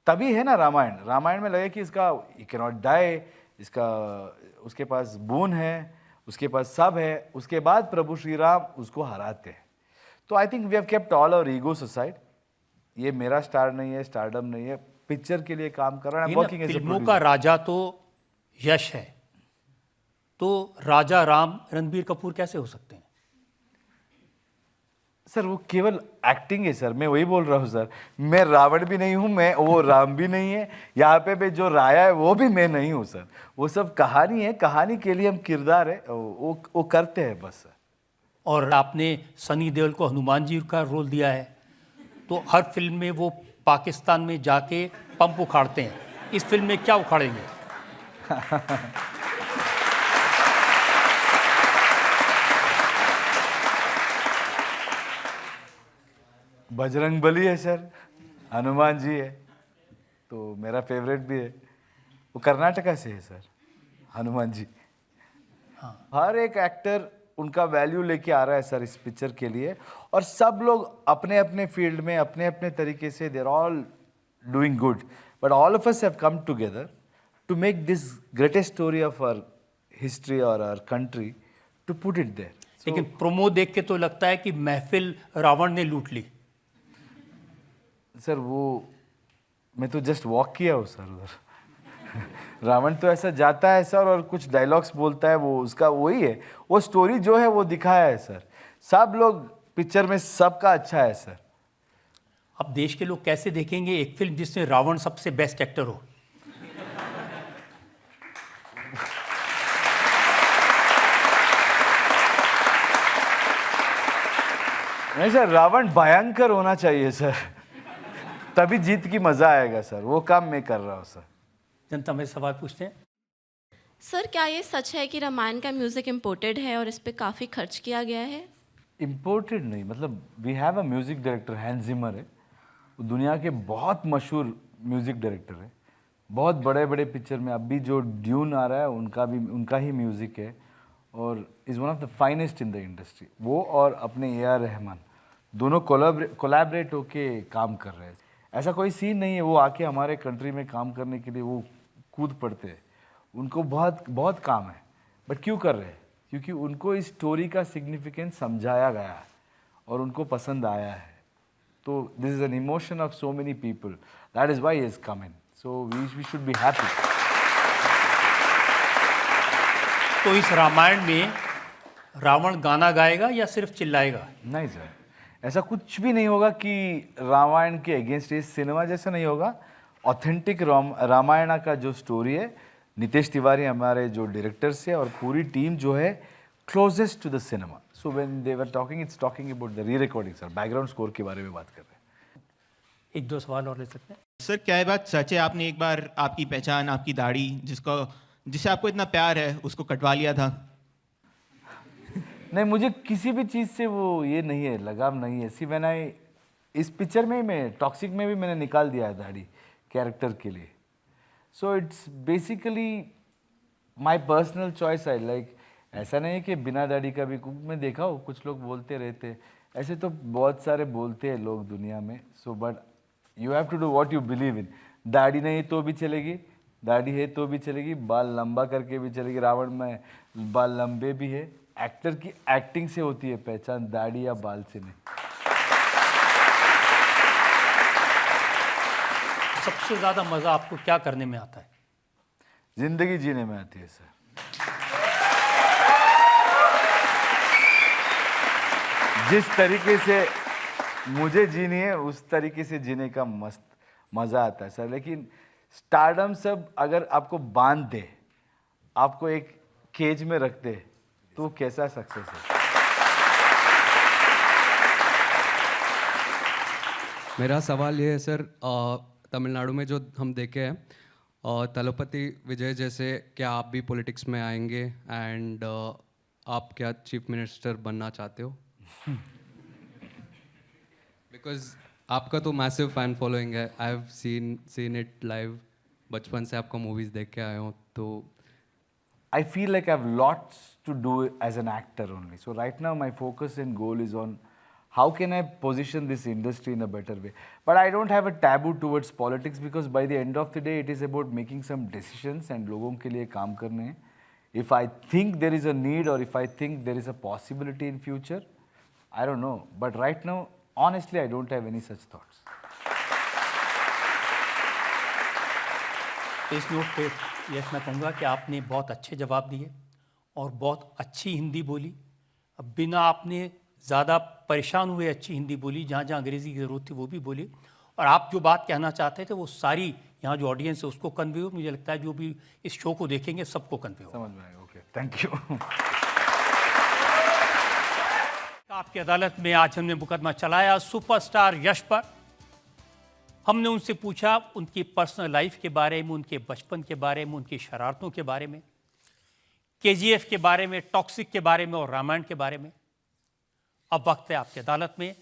तभी है ना रामायण। रामायण में लगे कि इसका ही कैन नॉट डाई, इसका उसके पास बून है, उसके पास सब है, उसके बाद प्रभु श्री राम उसको हराते हैं। तो I think we have kept all our egos aside. ये मेरा स्टार नहीं है, स्टारडम नहीं है, पिक्चर के लिए काम कर रहा है, वर्किंग एज अ फिल्मों का राजा तो यश है, तो राजा राम रणबीर कपूर कैसे हो सकते हैं? सर वो केवल एक्टिंग है सर, मैं वही बोल रहा हूँ सर। मैं रावण भी नहीं हूँ, मैं वो राम भी नहीं है, यहाँ पे जो राया है वो भी मैं नहीं हूँ सर। वो सब कहानी है, कहानी के लिए हम किरदार है, वो करते हैं बस सर। और आपने सनी देओल को हनुमान जी का रोल दिया है, तो हर फिल्म में वो पाकिस्तान में जाके पंप उखाड़ते हैं, इस फिल्म में क्या उखाड़ेंगे? बजरंगबली है सर, हनुमान जी है, तो मेरा फेवरेट भी है। वो कर्नाटका से है सर, हनुमान जी। हाँ। हर एक एक्टर उनका वैल्यू लेके आ रहा है सर इस पिक्चर के लिए, और सब लोग अपने अपने फील्ड में अपने अपने तरीके से they are all doing good, but all of us have come together to make this greatest story of our history और our country, to put it there. लेकिन प्रोमो देख के तो लगता है कि महफिल रावण ने लूट ली। सर वो मैं तो जस्ट वॉक किया हूँ सर उधर। रावण तो ऐसा जाता है सर और कुछ डायलॉग्स बोलता है, वो उसका वही है, वो स्टोरी जो है वो दिखाया है सर। सब लोग पिक्चर में सबका अच्छा है सर। अब देश के लोग कैसे देखेंगे एक फिल्म जिसमें रावण सबसे बेस्ट एक्टर हो? नहीं सर, रावण भयंकर होना चाहिए सर, तभी जीत की मजा आएगा सर। वो काम मैं कर रहा हूँ सर। जनता में सवाल पूछते हैं। सर क्या ये सच है कि रामायण का म्यूजिक इम्पोर्टेड है और इस पे काफ़ी खर्च किया गया है? इम्पोर्टेड नहीं, मतलब we have a music director, Hans Zimmer है, वो दुनिया के बहुत मशहूर म्यूजिक डायरेक्टर है। बहुत बड़े बड़े पिक्चर में अभी जो ड्यून आ रहा है उनका ही म्यूजिक है, और is one of the finest in the industry. वो और अपने AR रहमान दोनों कोलैबोरेट होके काम कर रहे हैं। ऐसा कोई सीन नहीं है वो आके हमारे कंट्री में काम करने के लिए वो कूद पड़ते हैं, उनको बहुत बहुत काम है। बट क्यों कर रहे हैं? क्योंकि उनको इस स्टोरी का सिग्निफिकेंस समझाया गया है और उनको पसंद आया है। तो this is an emotion of so many people, that is why he is coming, so we should be happy. तो इस रामायण में रावण गाना गाएगा या सिर्फ चिल्लाएगा? नहीं सर, ऐसा कुछ भी नहीं होगा कि रामायण के अगेंस्ट, ये सिनेमा जैसा नहीं होगा। ऑथेंटिक रामायण का जो स्टोरी है, नितेश तिवारी हमारे जो डायरेक्टर्स है और पूरी टीम जो है closest to the cinema. So when they were talking, it's talking about the re recording sir, background score के बारे में बात कर रहे हैं। एक दो सवाल और ले सकते हैं सर? क्या ये बात सच है आपने एक बार आपकी पहचान, आपकी दाढ़ी जिससे आपको इतना प्यार है उसको कटवा लिया था? नहीं, मुझे किसी भी चीज़ से वो ये नहीं है, लगाव नहीं है। सी मैंने इस पिक्चर में ही, मैं टॉक्सिक में भी मैंने निकाल दिया है दाढ़ी कैरेक्टर के लिए। So it's basically my personal choice. I like, ऐसा नहीं है कि बिना दाढ़ी का भी, मैं देखा हो कुछ लोग बोलते रहते, ऐसे तो बहुत सारे बोलते हैं लोग दुनिया में। So but you have to do what you believe in. दाढ़ी नहीं तो भी चलेगी, दाढ़ी है तो भी चलेगी, बाल लंबा करके भी चलेगी। रावण में बाल लंबे भी है। एक्टर की एक्टिंग से होती है पहचान, दाढ़ी या बाल से नहीं। सबसे ज्यादा मजा आपको क्या करने में आता है? जिंदगी जीने में आती है सर। जिस तरीके से मुझे जीनी है उस तरीके से जीने का मस्त मजा आता है सर। लेकिन स्टारडम सब अगर आपको बांध दे, आपको एक केज में रखते तो वो कैसा सक्सेस है? मेरा सवाल ये है सर, तमिलनाडु में जो हम देखे हैं तलपति विजय जैसे, क्या आप भी पॉलिटिक्स में आएंगे एंड आप क्या चीफ मिनिस्टर बनना चाहते हो? बिकॉज आपका तो मैसिव फैन फॉलोइंग है, I have seen it live, बचपन से आपका मूवीज देख के आया हूँ तो I feel like I have lots to do as an actor only. So right now my focus and goal is on how can I position this industry in a better way. But I don't have a taboo towards politics because by the end of the day it is about making some decisions and लोगों के लिए काम करने हैं. If I think there is a need or if I think there is a possibility in future, I don't know. But right now, honestly, I don't have any such thoughts. इस note पे यश मैं कहूँगा कि आपने बहुत अच्छे जवाब दिए और बहुत अच्छी हिंदी बोली। अब बिना आपने ज़्यादा परेशान हुए अच्छी हिंदी बोली, जहाँ जहाँ अंग्रेज़ी की ज़रूरत थी वो भी बोली, और आप जो बात कहना चाहते थे वो सारी यहाँ जो ऑडियंस है उसको कन्वे हो। मुझे लगता है जो भी इस शो को देखेंगे सबको कन्वे हो। समझ में आएगा। Okay, thank you. आपकी अदालत में आज हमने मुकदमा चलाया सुपरस्टार यश पर। हमने उनसे पूछा उनकी पर्सनल लाइफ के बारे में, उनके बचपन के बारे में, उनकी शरारतों के बारे में, KGF के बारे में, टॉक्सिक के बारे में और रामायण के बारे में। अब वक्त है आपकी अदालत में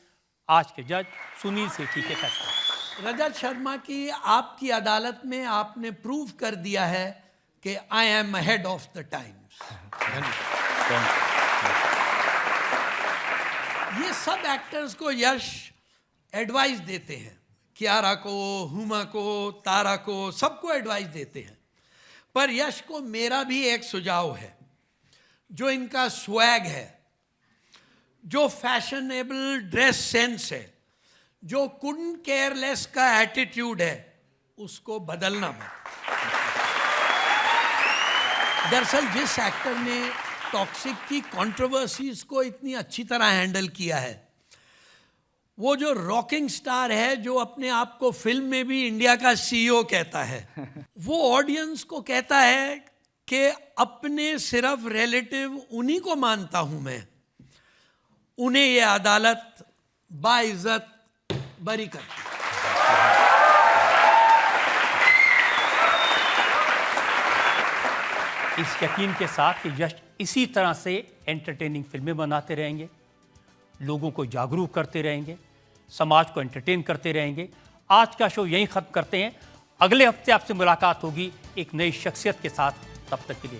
आज के जज सुनील सेठी के फैसले। रजत शर्मा की आपकी अदालत में आपने प्रूव कर दिया है कि I am ahead of the times. ये सब एक्टर्स को यश एडवाइस देते हैं, कियारा को, हुमा को, तारा को, सबको एडवाइस देते हैं। पर यश को मेरा भी एक सुझाव है, जो इनका स्वैग है, जो फैशनेबल ड्रेस सेंस है, जो कुडंट केयरलेस का एटीट्यूड है, उसको बदलना मत। दरअसल जिस एक्टर ने टॉक्सिक की कंट्रोवर्सीज को इतनी अच्छी तरह हैंडल किया है, वो जो रॉकिंग स्टार है, जो अपने आप को फिल्म में भी इंडिया का CEO कहता है, वो ऑडियंस को कहता है कि अपने सिर्फ रिलेटिव उन्हीं को मानता हूं मैं, उन्हें ये अदालत बाइज्जत बरी करती है। इस यकीन के साथ कि यश इसी तरह से एंटरटेनिंग फिल्में बनाते रहेंगे, लोगों को जागरूक करते रहेंगे, समाज को एंटरटेन करते रहेंगे। आज का शो यहीं ख़त्म करते हैं। अगले हफ्ते आपसे मुलाकात होगी एक नई शख्सियत के साथ। तब तक के लिए